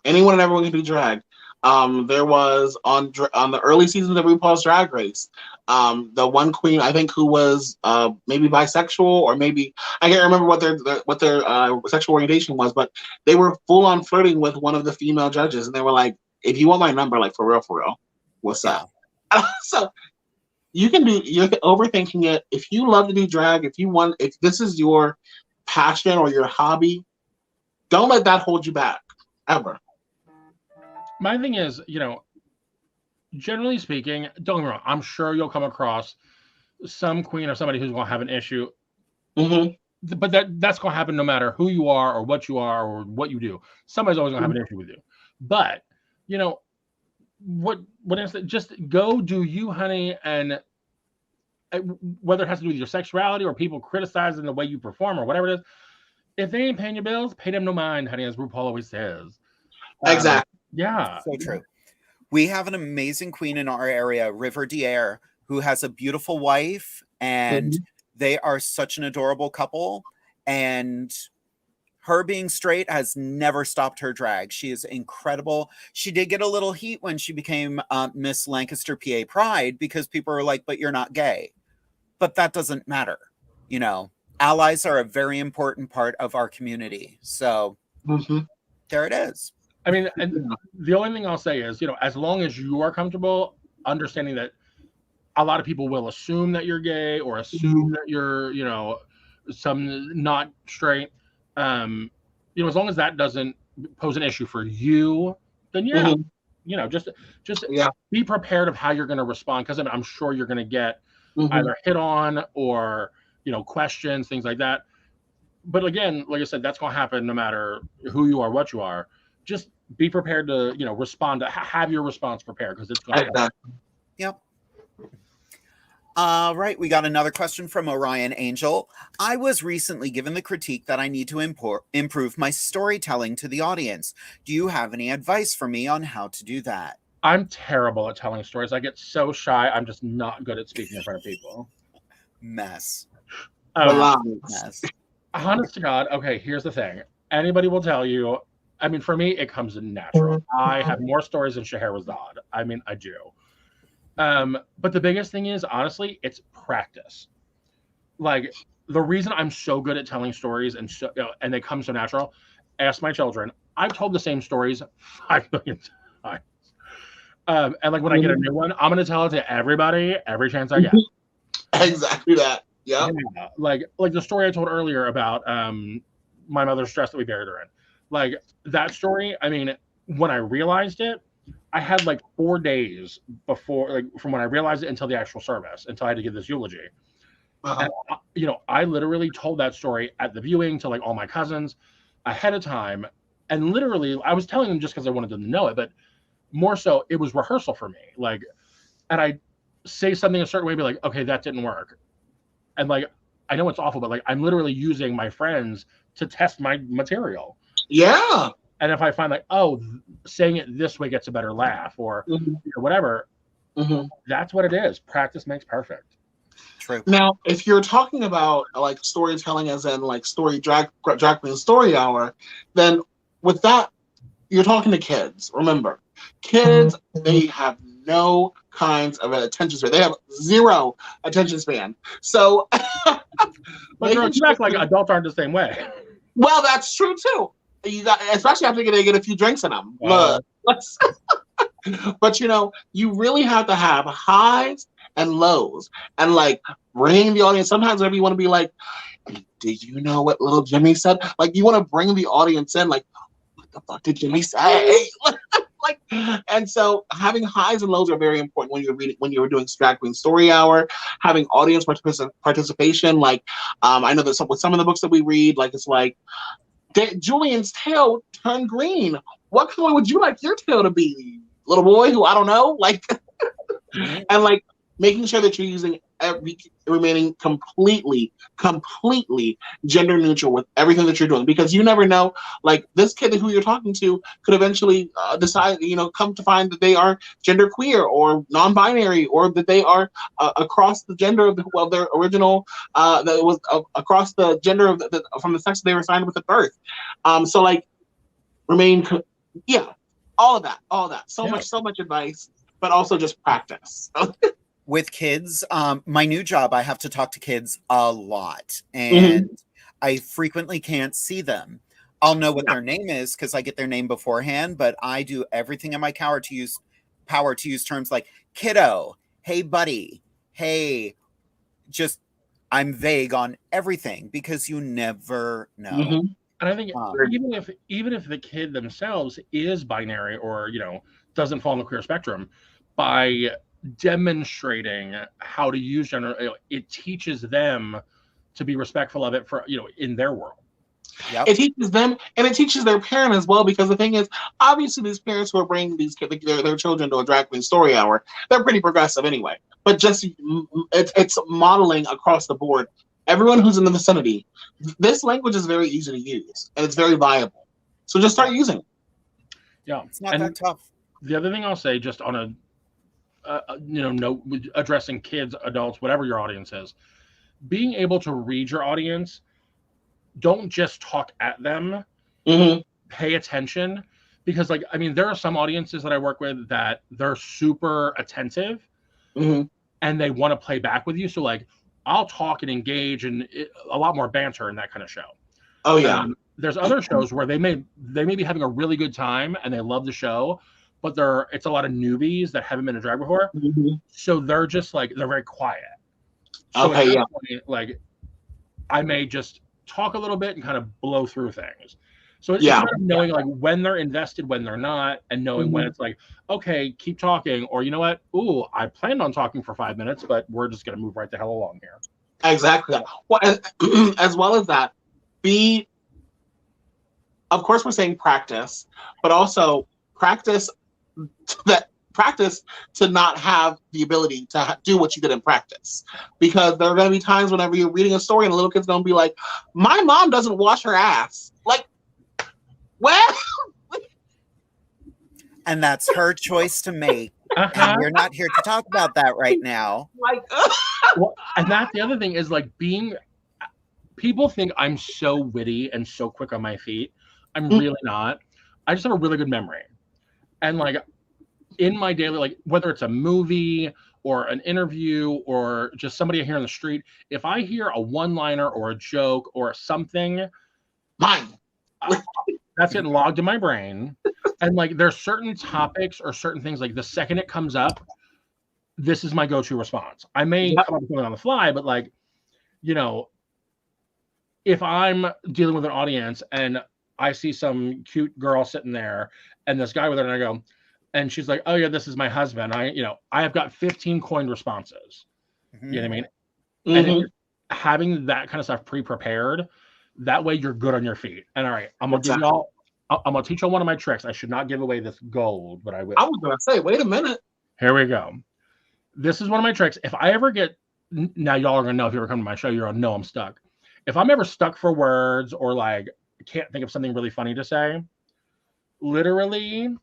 Speaker 6: Anyone and everyone can do drag. There was on the early seasons of RuPaul's Drag Race, the one queen I think who was maybe bisexual or maybe I can't remember what their sexual orientation was, but they were full on flirting with one of the female judges, and they were like, "If you want my number, like for real, what's up?" So you're overthinking it. If you love to do drag, if this is your passion or your hobby, don't let that hold you back ever.
Speaker 7: My thing is, generally speaking, don't get me wrong, I'm sure you'll come across some queen or somebody who's going to have an issue. Mm-hmm. But that's going to happen no matter who you are or what you do. Somebody's always going to have an issue with you. But, what is it? Just go do you, honey, and whether it has to do with your sexuality or people criticizing the way you perform or whatever it is, if they ain't paying your bills, pay them no mind, honey, as RuPaul always says.
Speaker 6: Exactly.
Speaker 7: Yeah.
Speaker 5: So true. We have an amazing queen in our area, River Dier, who has a beautiful wife, and they are such an adorable couple. And her being straight has never stopped her drag. She is incredible. She did get a little heat when she became Miss Lancaster PA Pride because people were like, but you're not gay. But that doesn't matter. Allies are a very important part of our community. So there it is.
Speaker 7: I mean, and the only thing I'll say is, as long as you are comfortable understanding that a lot of people will assume that you're gay or assume that you're, some not straight, as long as that doesn't pose an issue for you, then just be prepared of how you're going to respond. Because I'm sure you're going to get either hit on or, questions, things like that. But again, like I said, that's going to happen no matter who you are, what you are. Just be prepared to, respond to have your response prepared because it's going to happen.
Speaker 5: Yep. All right. We got another question from Orion Angel. I was recently given the critique that I need to improve my storytelling to the audience. Do you have any advice for me on how to do that?
Speaker 7: I'm terrible at telling stories. I get so shy. I'm just not good at speaking in front of people.
Speaker 5: Mess.
Speaker 7: Mess. Honest to God. Okay. Here's the thing. Anybody will tell you, I mean, for me, it comes natural. I have more stories than Scheherazade. I mean, I do. But the biggest thing is, honestly, it's practice. Like, the reason I'm so good at telling stories and they come so natural, ask my children. I've told the same stories 5 million times. And like when I get a new one, I'm going to tell it to everybody every chance I get.
Speaker 6: Exactly that. Yep.
Speaker 7: Yeah. Like the story I told earlier about my mother's dress that we buried her in. Like that story, I mean, when I realized it, I had like 4 days before, like from when I realized it until the actual service, until I had to give this eulogy. And, I literally told that story at the viewing to like all my cousins ahead of time. And literally, I was telling them just because I wanted them to know it, but more so, it was rehearsal for me. Like, and I say something a certain way, be like, okay, that didn't work. And like, I know it's awful, but like, I'm literally using my friends to test my material.
Speaker 6: Yeah.
Speaker 7: And if I find like, oh, saying it this way gets a better laugh or whatever, that's what it is. Practice makes perfect.
Speaker 5: True.
Speaker 6: Now, if you're talking about like storytelling as in like drag queen story hour, then with that, you're talking to kids. Remember, kids, they have no kinds of attention span. They have 0 attention span. So,
Speaker 7: but you act like adults aren't the same way.
Speaker 6: Well, that's true too. You got, especially after they get a few drinks in them. But you really have to have highs and lows, and like bring the audience. Sometimes whenever you want to be like, "Did you know what little Jimmy said?" Like you want to bring the audience in. Like, what the fuck did Jimmy say? Like, and so having highs and lows are very important when you're doing drag queen story hour. Having audience participation. Like, I know that with some of the books that we read, like it's like, Julian's tail turned green. What color would you like your tail to be? Little boy who I don't know, like, and like making sure that you're using remaining completely gender neutral with everything that you're doing, because you never know, like this kid who you're talking to could eventually decide, come to find that they are gender queer or non-binary, or that they are across the gender of their original, that was across the gender of from the sex they were assigned with at birth. So like all of that. So much advice, but also just practice.
Speaker 5: With kids, my new job, I have to talk to kids a lot, and I frequently can't see them. I'll know what their name is because I get their name beforehand, but I do everything in my power to use terms like kiddo, hey buddy, hey, just I'm vague on everything because you never know.
Speaker 7: And I think even if the kid themselves is binary or, you know, doesn't fall on the queer spectrum, by demonstrating how to use gender, it teaches them to be respectful of it for, you know, in their world.
Speaker 6: Yep. It teaches them, and it teaches their parent as well, because the thing is, obviously these parents who are bringing their children to a drag queen story hour, they're pretty progressive anyway, but just it's modeling across the board. Everyone who's in the vicinity, this language is very easy to use and it's very viable, so just start using it.
Speaker 5: Yeah, it's not that tough.
Speaker 7: The other thing I'll say, just on a note, addressing kids, adults, whatever your audience is, being able to read your audience. Don't just talk at them. Pay attention, because, like, I mean, there are some audiences that I work with that they're super attentive and they want to play back with you. So, like, I'll talk and engage and a lot more banter in that kind of show.
Speaker 6: Oh yeah.
Speaker 7: There's other shows where they may be having a really good time and they love the show, but it's a lot of newbies that haven't been in drag before. So they're just like, they're very quiet. So
Speaker 6: okay, yeah.
Speaker 7: Point, like, I may just talk a little bit and kind of blow through things. So it's kind of knowing like when they're invested, when they're not, and knowing when it's like, okay, keep talking, or you know what? Ooh, I planned on talking for 5 minutes, but we're just going to move right the hell along here.
Speaker 6: Exactly. Well, as well as that, of course, we're saying practice, but also practice to not have the ability to do what you did in practice, because there are going to be times whenever you're reading a story and a little kid's going to be like, my mom doesn't wash her ass. Like, well,
Speaker 5: and that's her choice to make. And we're not here to talk about that right now.
Speaker 6: Like,
Speaker 7: well, and that's the other thing is like people think I'm so witty and so quick on my feet. I'm really not. I just have a really good memory. And like in my daily, like whether it's a movie or an interview or just somebody I hear on the street, if I hear a one-liner or a joke or something, that's getting logged in my brain. And like there's certain topics or certain things, like the second it comes up, this is my go-to response. I may come up with something on the fly, but like, you know, if I'm dealing with an audience and I see some cute girl sitting there and this guy with her, and I go, and she's like, oh yeah, this is my husband. I have got 15 coined responses. You know what I mean? And having that kind of stuff pre-prepared, that way you're good on your feet. And all right, I'm gonna teach y'all one of my tricks. I should not give away this gold, but I will.
Speaker 6: I was gonna say, wait a minute.
Speaker 7: Here we go. This is one of my tricks. If I ever get, now y'all are gonna know if you ever come to my show, you're gonna know I'm stuck. If I'm ever stuck for words or like can't think of something really funny to say, literally,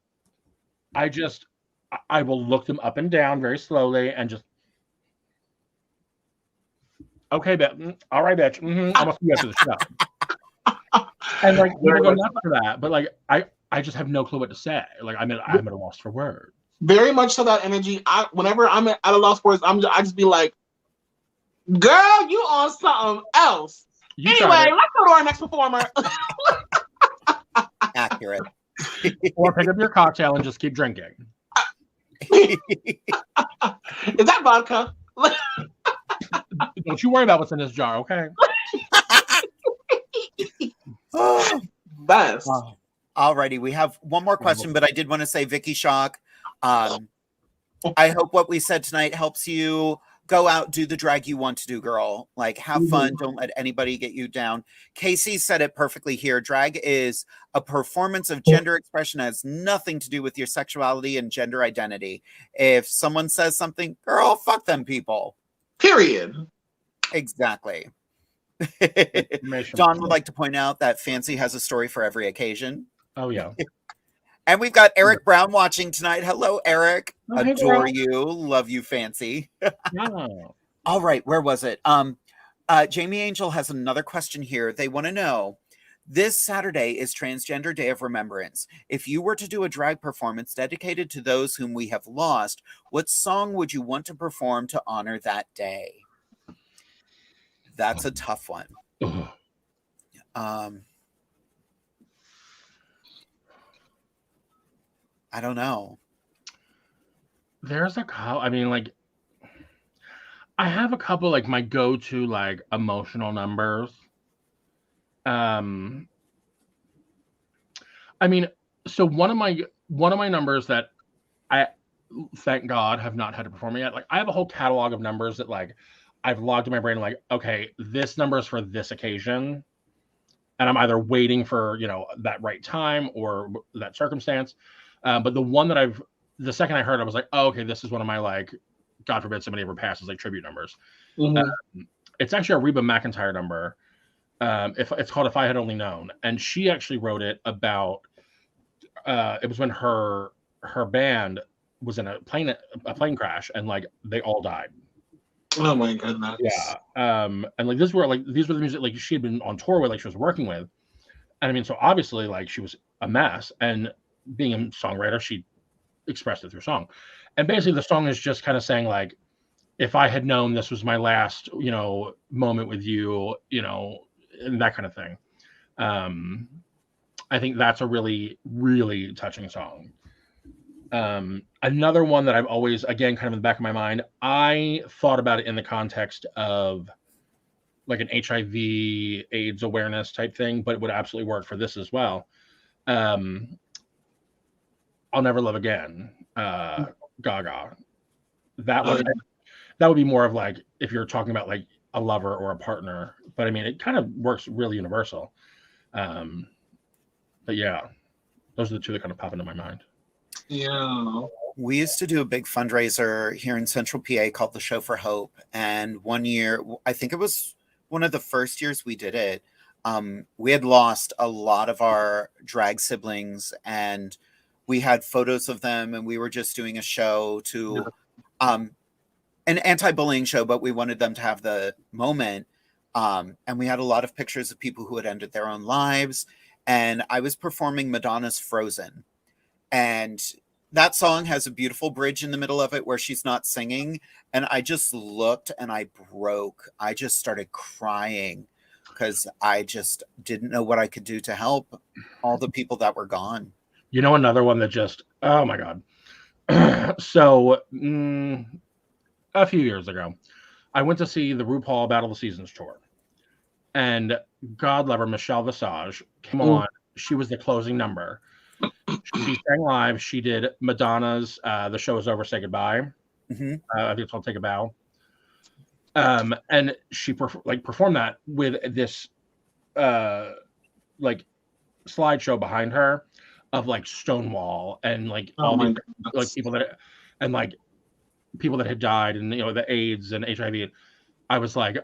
Speaker 7: I will look them up and down very slowly and just, okay, all right, bitch. I'm gonna see you after the show. And like people go nuts for that, but like I just have no clue what to say. Like I'm at a loss for words.
Speaker 6: Very much so that energy. Whenever I'm at a loss for words, I just be like, girl, you on something else. Anyway, let's go to our next performer.
Speaker 5: Accurate.
Speaker 7: Or pick up your cocktail and just keep drinking.
Speaker 6: Is that vodka?
Speaker 7: Don't you worry about what's in this jar, okay?
Speaker 6: Best.
Speaker 5: Alrighty, we have one more question, but I did want to say, Vicky Shock, I hope what we said tonight helps you go out, do the drag you want to do, girl. Like, have fun. Don't let anybody get you down. Casey said it perfectly here. Drag is a performance of gender expression. It has nothing to do with your sexuality and gender identity. If someone says something, girl, fuck them people.
Speaker 6: Period.
Speaker 5: Exactly. John would like to point out that Fancy has a story for every occasion.
Speaker 7: Oh, yeah.
Speaker 5: And we've got Eric Brown watching tonight. Hello, Eric. Adore
Speaker 7: hey,
Speaker 5: you. Love you, Fancy.
Speaker 7: No.
Speaker 5: All right. Where was it? Jamie Angel has another question here. They want to know, This Saturday is Transgender Day of Remembrance. If you were to do a drag performance dedicated to those whom we have lost, what song would you want to perform to honor that day? That's a tough one. I don't know.
Speaker 7: There's a couple. I mean, like, I have a couple, like, my go-to, like, emotional numbers. I mean, so one of my numbers that I, thank God, have not had to perform yet. Like, I have a whole catalog of numbers that, like, I've logged in my brain, like, okay, this number is for this occasion, and I'm either waiting for, you know, that right time or that circumstance. But the one that the second I heard, I was like, oh, okay, this is one of my, like, God forbid somebody ever passes, like, tribute numbers. It's actually a Reba McEntire number. If it's called "If I Had Only Known," and she actually wrote it about. It was when her band was in a plane crash, and, like, they all died.
Speaker 6: Oh my goodness.
Speaker 7: Yeah. And, like, these were the music, like, she had been on tour with, like, she was working with, and I mean, so obviously, like, she was a mess, and being a songwriter, she expressed it through song, and basically the song is just kind of saying, like, if I had known this was my last, you know, moment with you, you know, and that kind of thing. I think that's a really, really touching song. Another one that I've always, again, kind of in the back of my mind, I thought about it in the context of, like, an HIV AIDS awareness type thing, but it would absolutely work for this as well. I'll Never Love Again, Gaga. That would be more of, like, if you're talking about, like, a lover or a partner, but I mean, it kind of works really universal. But yeah, those are the two that kind of pop into my mind.
Speaker 6: Yeah.
Speaker 5: We used to do a big fundraiser here in Central PA called the Show for Hope. And one year, I think it was one of the first years we did it, we had lost a lot of our drag siblings, and we had photos of them, and we were just doing a show to an anti-bullying show, but we wanted them to have the moment. And we had a lot of pictures of people who had ended their own lives. And I was performing Madonna's Frozen. And that song has a beautiful bridge in the middle of it where she's not singing. And I just looked and I broke. I just started crying because I just didn't know what I could do to help all the people that were gone.
Speaker 7: You know, another one that just, oh my God. So a few years ago, I went to see the RuPaul Battle of the Seasons tour. And God love her, Michelle Visage came on. She was the closing number. She sang live. She did Madonna's The Show Is Over, Say Goodbye. I think it's called Take a Bow. And she performed that with this like slideshow behind her of, like, Stonewall and, like, all the, like, people that, and, like, people that had died, and, you know, the AIDS and HIV. I was like,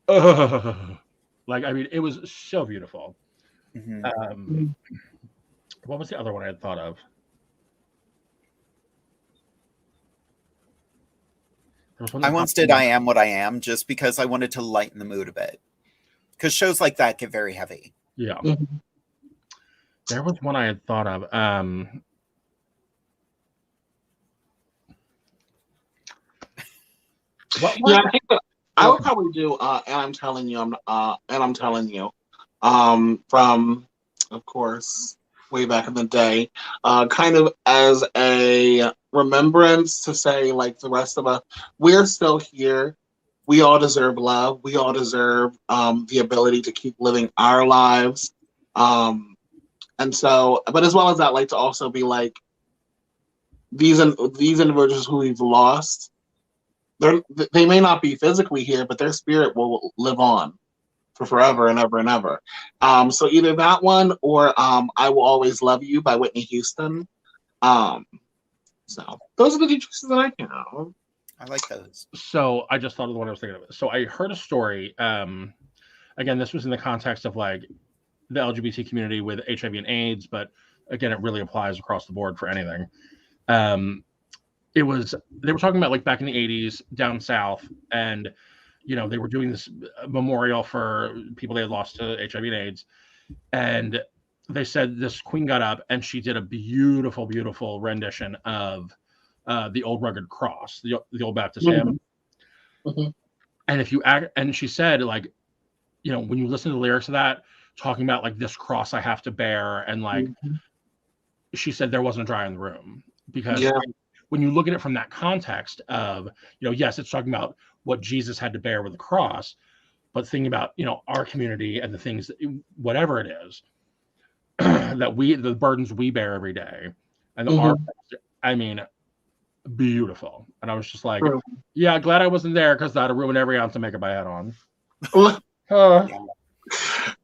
Speaker 7: ugh. Like, I mean, it was so beautiful. What was the other one I had thought of?
Speaker 5: I once did I Am What I Am just because I wanted to lighten the mood a bit. Because shows like that get very heavy.
Speaker 7: Yeah. There was one I had thought of.
Speaker 6: Yeah, I think that I would probably do and I'm telling you, from, of course, way back in the day, kind of as a remembrance to say, like, the rest of us, we're still here. We all deserve love. We all deserve the ability to keep living our lives. And so, but as well as that, like, to also be like, these individuals who we've lost, they may not be physically here, but their spirit will live on for forever and ever and ever. So either that one or I Will Always Love You by Whitney Houston. So those are the two choices that I have.
Speaker 5: I like those.
Speaker 7: So I just thought of the one I was thinking of. So I heard a story. Again, this was in the context of, like, the LGBT community with HIV and AIDS, but again, it really applies across the board for anything. They were talking about, like, back in the 80s down south, and they were doing this memorial for people they had lost to HIV and AIDS. And they said this queen got up and she did a beautiful, beautiful rendition of the old rugged cross, the old Baptist hymn. And if you act, and she said, like, when you listen to the lyrics of that, talking about like this cross I have to bear, and like she said there wasn't a dry in the room, because when you look at it from that context of, yes, it's talking about what Jesus had to bear with the cross, but thinking about, our community and the things that, whatever it is, that the burdens we bear every day, and beautiful. And I was just like, yeah, glad I wasn't there, because that'd ruin every ounce of makeup I had on.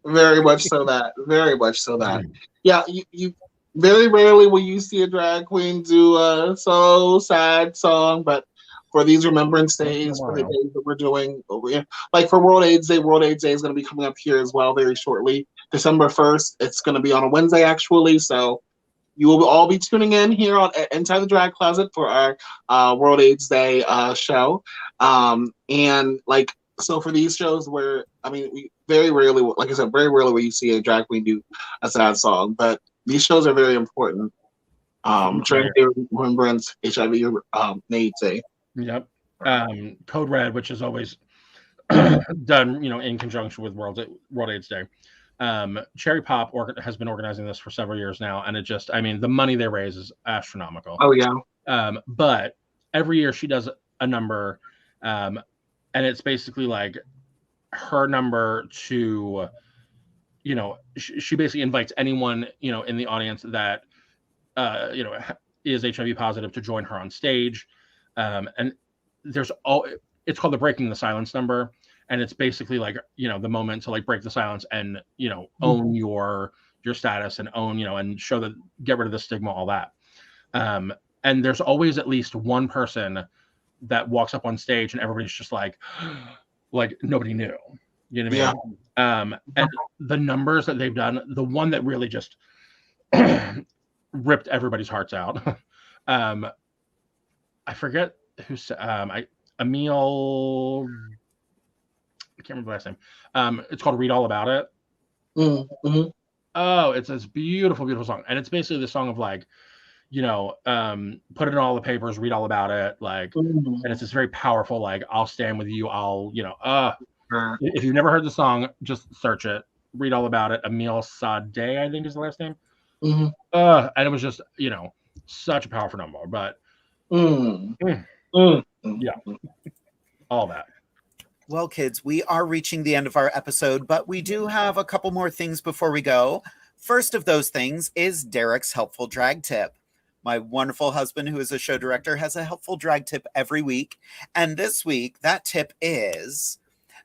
Speaker 6: Very much so that. Very much so that. Yeah, you very rarely will you see a drag queen do a so sad song, but for these remembrance days, for the days that we're doing, like for World AIDS Day is going to be coming up here as well very shortly. December 1st, it's going to be on a Wednesday, actually, so you will all be tuning in here on Inside the Drag Closet for our World AIDS Day show. And like, so for these shows where, we very rarely, like I said, very rarely will you see a drag queen do a sad song, but these shows are very important. Trying to remembrance HIV AIDS Day.
Speaker 7: Yep. Code Red, which is always done, in conjunction with World AIDS Day. Cherry Pop has been organizing this for several years now, and it just, the money they raise is astronomical.
Speaker 6: Oh yeah.
Speaker 7: But every year she does a number, and it's basically like her number to, she basically invites anyone, in the audience that, is HIV positive to join her on stage. And it's called the Breaking the Silence number. And it's basically like, the moment to like break the silence and, own your status, and own, and show that, get rid of the stigma, all that. And there's always at least one person that walks up on stage and everybody's just like nobody knew, you know what I mean? And the numbers that they've done, the one that really just ripped everybody's hearts out. I forget who said, Emil, I can't remember the last name. It's called Read All About It. Oh, it's this beautiful, beautiful song. And it's basically the song of like, put it in all the papers, read all about it. Like, and it's this very powerful, like, I'll stand with you. I'll, if you've never heard the song, just search it, read all about it. Emil Sade, I think is the last name. And it was just, such a powerful number, but yeah, all that.
Speaker 5: Well, kids, we are reaching the end of our episode, but we do have a couple more things before we go. First of those things is Derek's helpful drag tip. My wonderful husband, who is a show director, has a helpful drag tip every week. And this week, that tip is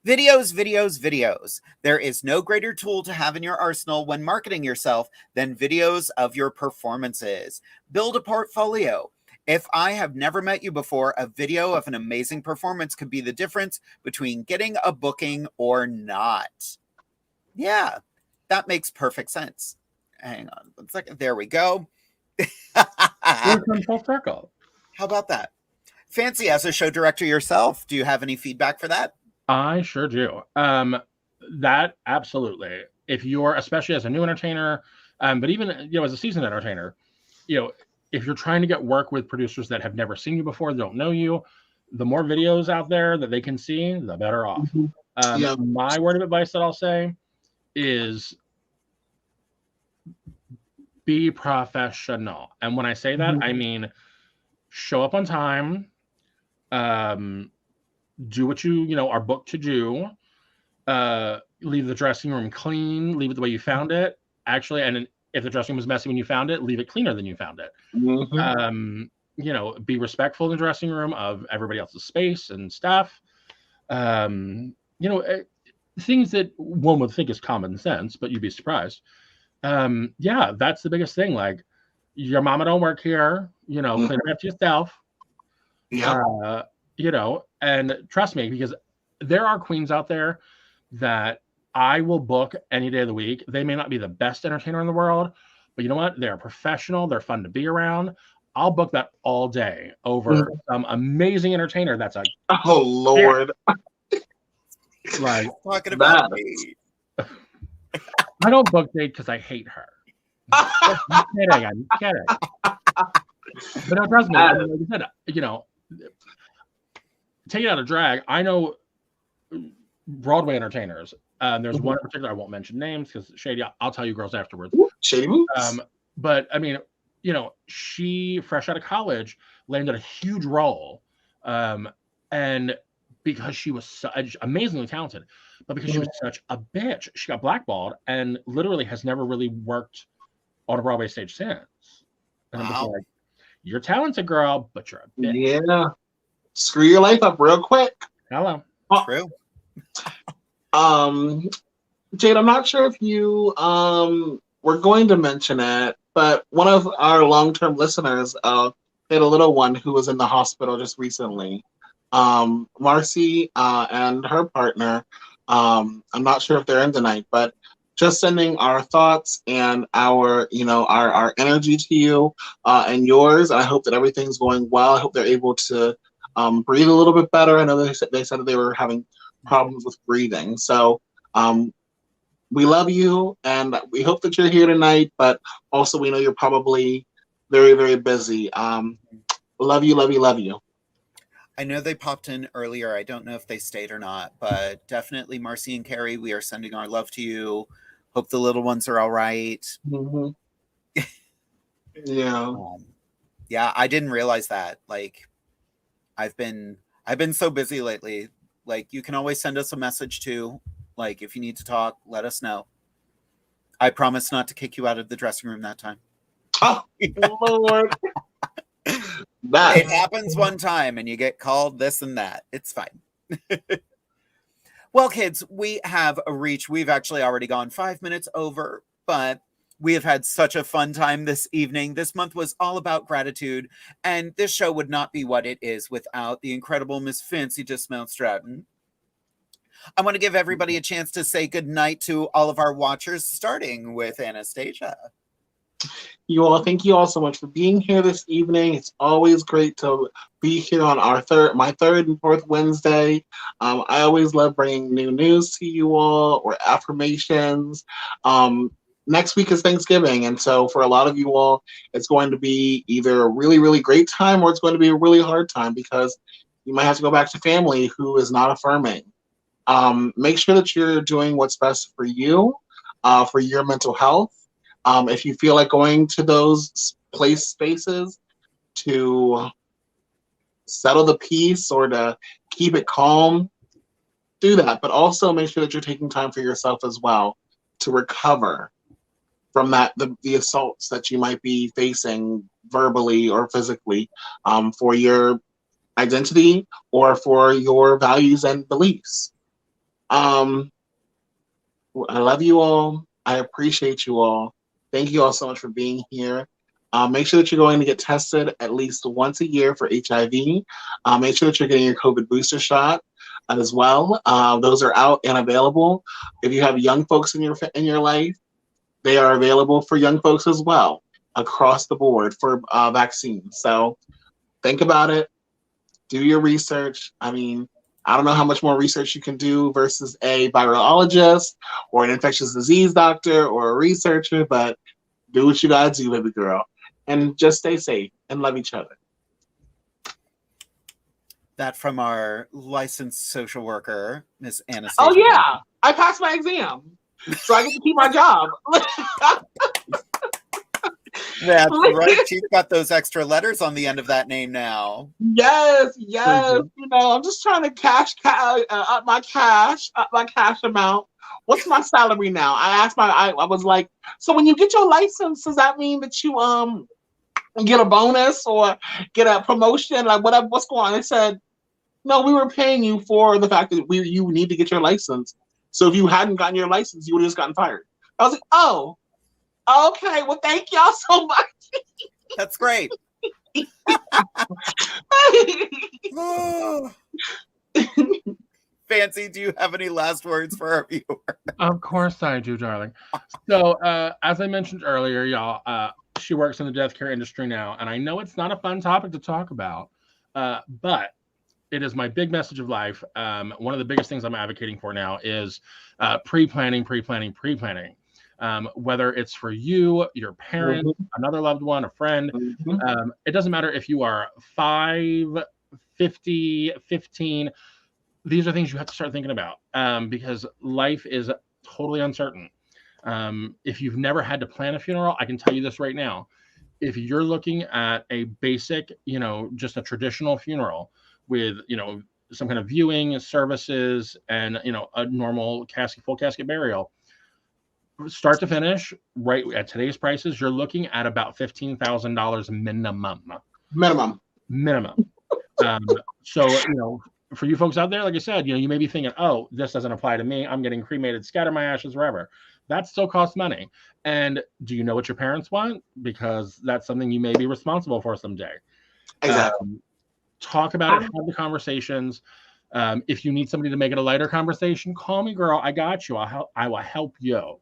Speaker 5: videos, videos, videos. There is no greater tool to have in your arsenal when marketing yourself than videos of your performances. Build a portfolio. If I have never met you before, a video of an amazing performance could be the difference between getting a booking or not. Yeah, that makes perfect sense. Hang on 1 second. There we go.
Speaker 7: Full circle.
Speaker 5: How about that? Fancy, as a show director yourself, do you have any feedback for that?
Speaker 7: I sure do. That absolutely. If you're, especially as a new entertainer, but even as a seasoned entertainer, if you're trying to get work with producers that have never seen you before, don't know you, the more videos out there that they can see, the better off. My word of advice that I'll say is be professional. And when I say that, I mean, show up on time, do what you are booked to do, leave the dressing room clean, leave it the way you found it. Actually, and if the dressing room was messy when you found it, leave it cleaner than you found it. Be respectful in the dressing room of everybody else's space and stuff. Things that one would think is common sense, but you'd be surprised. That's the biggest thing. Like, your mama don't work here, clean up after yourself. And trust me, because there are queens out there that I will book any day of the week. They may not be the best entertainer in the world, but you know what? They're professional. They're fun to be around. I'll book that all day over some amazing entertainer that's like,
Speaker 6: oh Lord.
Speaker 7: Like,
Speaker 5: Talking about me.
Speaker 7: I don't book Jade because I hate her. I'm kidding. But no, trust me, like I said, you know, take it out of drag. I know Broadway entertainers. There's one in particular, I won't mention names because Shady, I'll tell you girls afterwards.
Speaker 6: Shady moves.
Speaker 7: But I mean, you know, she, fresh out of college, landed a huge role. And because she was such amazingly talented, but because she was such a bitch, she got blackballed and literally has never really worked on a Broadway stage since. And I'm just like, you're talented, girl, but you're a bitch.
Speaker 6: Yeah. Screw your life up real quick.
Speaker 7: Hello.
Speaker 5: True.
Speaker 6: Jade, I'm not sure if you were going to mention it, but one of our long-term listeners had a little one who was in the hospital just recently. Marcy and her partner, I'm not sure if they're in tonight, but just sending our thoughts and our energy to you and yours. I hope that everything's going well. I hope they're able to breathe a little bit better. I know they said that they were having problems with breathing. So we love you and we hope that you're here tonight, but also we know you're probably very, very busy. Love you, love you, love you.
Speaker 5: I know they popped in earlier. I don't know if they stayed or not, but definitely Marcy and Carrie, we are sending our love to you. Hope the little ones are all right.
Speaker 6: Yeah.
Speaker 5: Yeah, I didn't realize that. Like, I've been so busy lately. Like, you can always send us a message too. Like, if you need to talk, let us know. I promise not to kick you out of the dressing room that time.
Speaker 6: Oh, Lord.
Speaker 5: It happens one time and you get called this and that. It's fine. Well, kids, we have reached, we've actually already gone 5 minutes over, but we have had such a fun time this evening. This month was all about gratitude, and this show would not be what it is without the incredible Miss FANCI Dismount Stratton. I want to give everybody a chance to say goodnight to all of our watchers, starting with Anastasia.
Speaker 6: You all, thank you all so much for being here this evening. It's always great to be here on my third and fourth Wednesday. I always love bringing new news to you all or affirmations. Next week is Thanksgiving, and so for a lot of you all, it's going to be either a really, really great time or it's going to be a really hard time because you might have to go back to family who is not affirming. Make sure that you're doing what's best for you, for your mental health. If you feel like going to those spaces to settle the peace or to keep it calm, do that. But also make sure that you're taking time for yourself as well to recover from the assaults that you might be facing verbally or physically for your identity or for your values and beliefs. I love you all. I appreciate you all. Thank you all so much for being here. Make sure that you're going to get tested at least once a year for HIV. Make sure that you're getting your COVID booster shot as well. Those are out and available. If you have young folks in your life, they are available for young folks as well across the board for vaccines. So think about it. Do your research. I mean, I don't know how much more research you can do versus a virologist or an infectious disease doctor or a researcher, but do what you gotta do, baby girl. And just stay safe and love each other.
Speaker 5: That from our licensed social worker, Miss Anastasia.
Speaker 6: Oh yeah, I passed my exam, so I get to keep my job.
Speaker 5: That's right. She's got those extra letters on the end of that name now.
Speaker 6: Yes. You know, I'm just trying to up my cash amount. What's my salary now? I asked I was like, so when you get your license, does that mean that you get a bonus or get a promotion? Like what's going on? They said, no, we were paying you for the fact that you need to get your license. So if you hadn't gotten your license, you would have just gotten fired. I was like, oh. Okay, well, thank y'all so much.
Speaker 5: That's great. FANCI, do you have any last words for our viewer?
Speaker 7: Of course I do, darling. So, as I mentioned earlier, y'all, she works in the death care industry now, and I know it's not a fun topic to talk about, but it is my big message of life. One of the biggest things I'm advocating for now is pre-planning. Whether it's for you, your parent, another loved one, a friend. It doesn't matter if you are 5, 50, 15. These are things you have to start thinking about because life is totally uncertain. If you've never had to plan a funeral, I can tell you this right now. If you're looking at a basic, just a traditional funeral with, some kind of viewing services and, a normal full casket burial, start to finish, right at today's prices, you're looking at about $15,000 minimum. So, for you folks out there, like I said, you may be thinking, oh, this doesn't apply to me. I'm getting cremated, scatter my ashes wherever. That still costs money. And do you know what your parents want? Because that's something you may be responsible for someday.
Speaker 6: Exactly.
Speaker 7: Talk about it, have the conversations. If you need somebody to make it a lighter conversation, call me, girl. I got you. I will help you.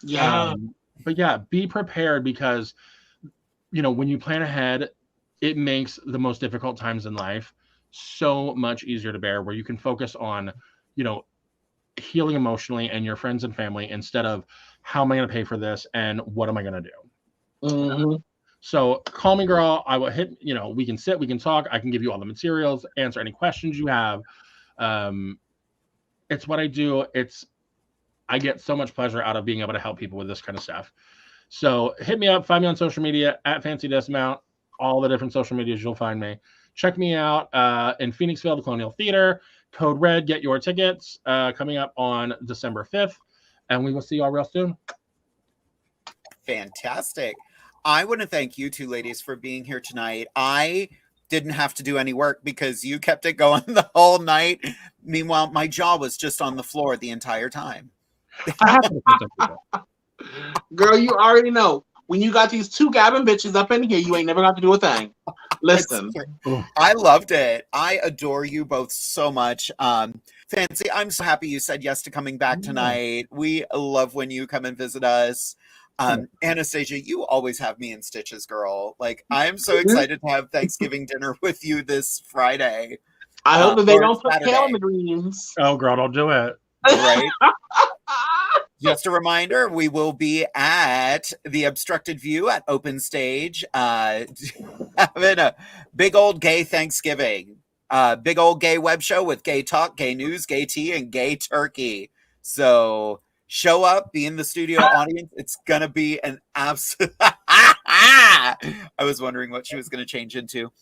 Speaker 6: Yeah.
Speaker 7: But yeah, be prepared because, when you plan ahead, it makes the most difficult times in life so much easier to bear, where you can focus on, healing emotionally and your friends and family instead of how am I going to pay for this and what am I going to do? So call me, girl. I will hit, we can sit, we can talk. I can give you all the materials, answer any questions you have. It's what I do. I get so much pleasure out of being able to help people with this kind of stuff. So hit me up, find me on social media at Fancy Dismount, all the different social medias you'll find me. Check me out in Phoenixville, the Colonial Theater. Code RED, get your tickets coming up on December 5th. And we will see you all real soon.
Speaker 5: Fantastic. I want to thank you two ladies for being here tonight. I didn't have to do any work because you kept it going the whole night. Meanwhile, my jaw was just on the floor the entire time.
Speaker 6: Girl, you already know. When you got these two gabbing bitches up in here, you ain't never got to do a thing. Listen.
Speaker 5: I loved it. I adore you both so much. Fancy, I'm so happy you said yes to coming back tonight. We love when you come and visit us. Anastasia, you always have me in stitches, girl. Like, I'm so excited to have Thanksgiving dinner with you this Friday.
Speaker 6: I hope that they don't put kale in the greens.
Speaker 7: Oh, girl, don't do it.
Speaker 5: Right? Just a reminder, we will be at the Obstructed View at Open Stage, having a big old gay Thanksgiving. Big old gay web show with gay talk, gay news, gay tea, and gay turkey. So show up, be in the studio audience. It's going to be an absolute... I was wondering what she was going to change into.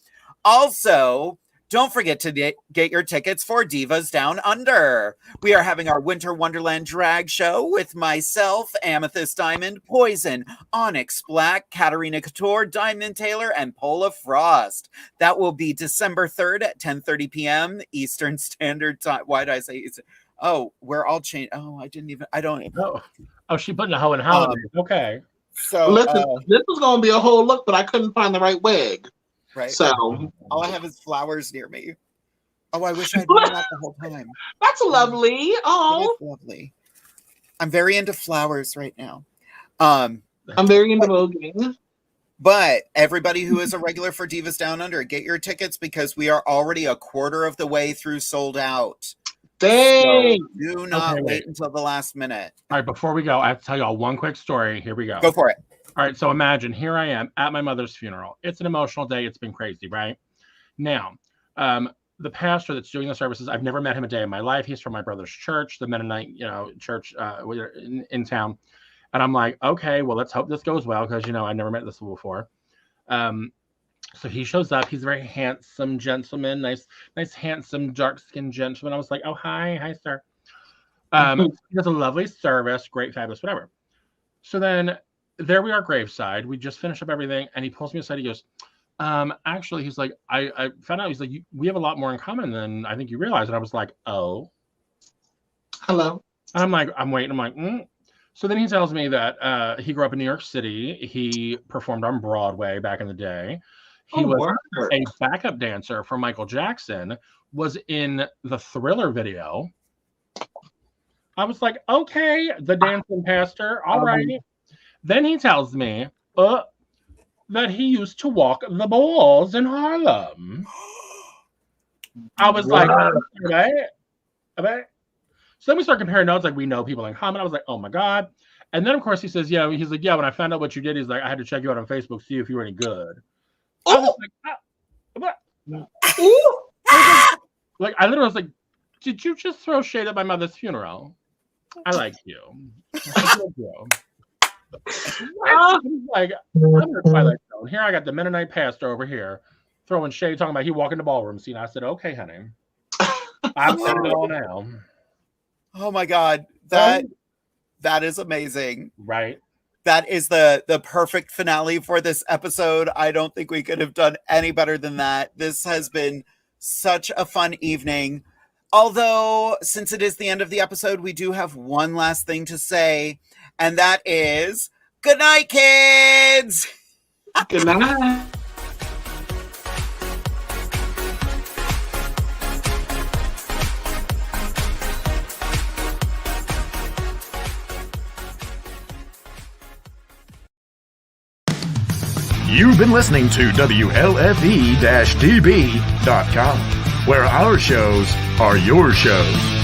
Speaker 5: Also... don't forget to get your tickets for Divas Down Under. We are having our Winter Wonderland drag show with myself, Amethyst Diamond, Poison, Onyx Black, Katarina Couture, Diamond Taylor, and Pola Frost. That will be December 3rd at 10:30 p.m. Eastern Standard Time. Why did I say Eastern? Oh, we're all changed. Oh, I don't even.
Speaker 7: Oh, she put in a hoe and holiday. Okay.
Speaker 5: So
Speaker 6: listen, this was going to be a whole look, but I couldn't find the right wig.
Speaker 5: Right.
Speaker 6: So
Speaker 5: all I have is flowers near me. Oh, I wish I'd done that the whole time.
Speaker 6: That's lovely. Oh,
Speaker 5: lovely. I'm very into flowers right now.
Speaker 6: I'm very into voguing.
Speaker 5: But everybody who is a regular for Divas Down Under, get your tickets because we are already a quarter of the way through sold out.
Speaker 6: Dang.
Speaker 5: So do not wait until the last minute.
Speaker 7: All right, before we go, I have to tell you all one quick story. Here we go.
Speaker 5: Go for it.
Speaker 7: All right, so imagine here I am at my mother's funeral. It's an emotional day. It's been crazy, right? Now, the pastor that's doing the services, I've never met him a day in my life. He's from my brother's church, the Mennonite, church in town. And I'm like, okay, well, let's hope this goes well because, I've never met this before. So he shows up. He's a very handsome gentleman, nice, handsome, dark-skinned gentleman. I was like, oh, hi, sir. He does a lovely service, great, fabulous, whatever. So then there we are, graveside. We just finished up everything, and he pulls me aside. He goes, actually, he's like, I found out, he's like, we have a lot more in common than I think you realize. And I was like, oh.
Speaker 6: Hello.
Speaker 7: And I'm like, I'm waiting. I'm like, So then he tells me that he grew up in New York City. He performed on Broadway back in the day. He was a backup dancer for Michael Jackson, was in the Thriller video. I was like, okay, the dancing pastor, all right. Then he tells me that he used to walk the balls in Harlem. I was like, okay. So then we start comparing notes, like we know people in common. I was like, oh my God. And then of course he says, yeah, he's like, yeah, when I found out what you did, he's like, I had to check you out on Facebook, see if you were any good. I was like, what? Like I literally was like, did you just throw shade at my mother's funeral? I like you. Like, I'm in the Twilight Zone. Here I got the Mennonite pastor over here throwing shade, talking about he walking the ballroom scene. I said, okay, honey. I'm setting it all now.
Speaker 5: Oh my God. That is amazing.
Speaker 7: Right.
Speaker 5: That is the perfect finale for this episode. I don't think we could have done any better than that. This has been such a fun evening. Although, since it is the end of the episode, we do have one last thing to say, and that is, good night, kids!
Speaker 6: Good night.
Speaker 10: You've been listening to WLFE-DB.com, where our shows are your shows.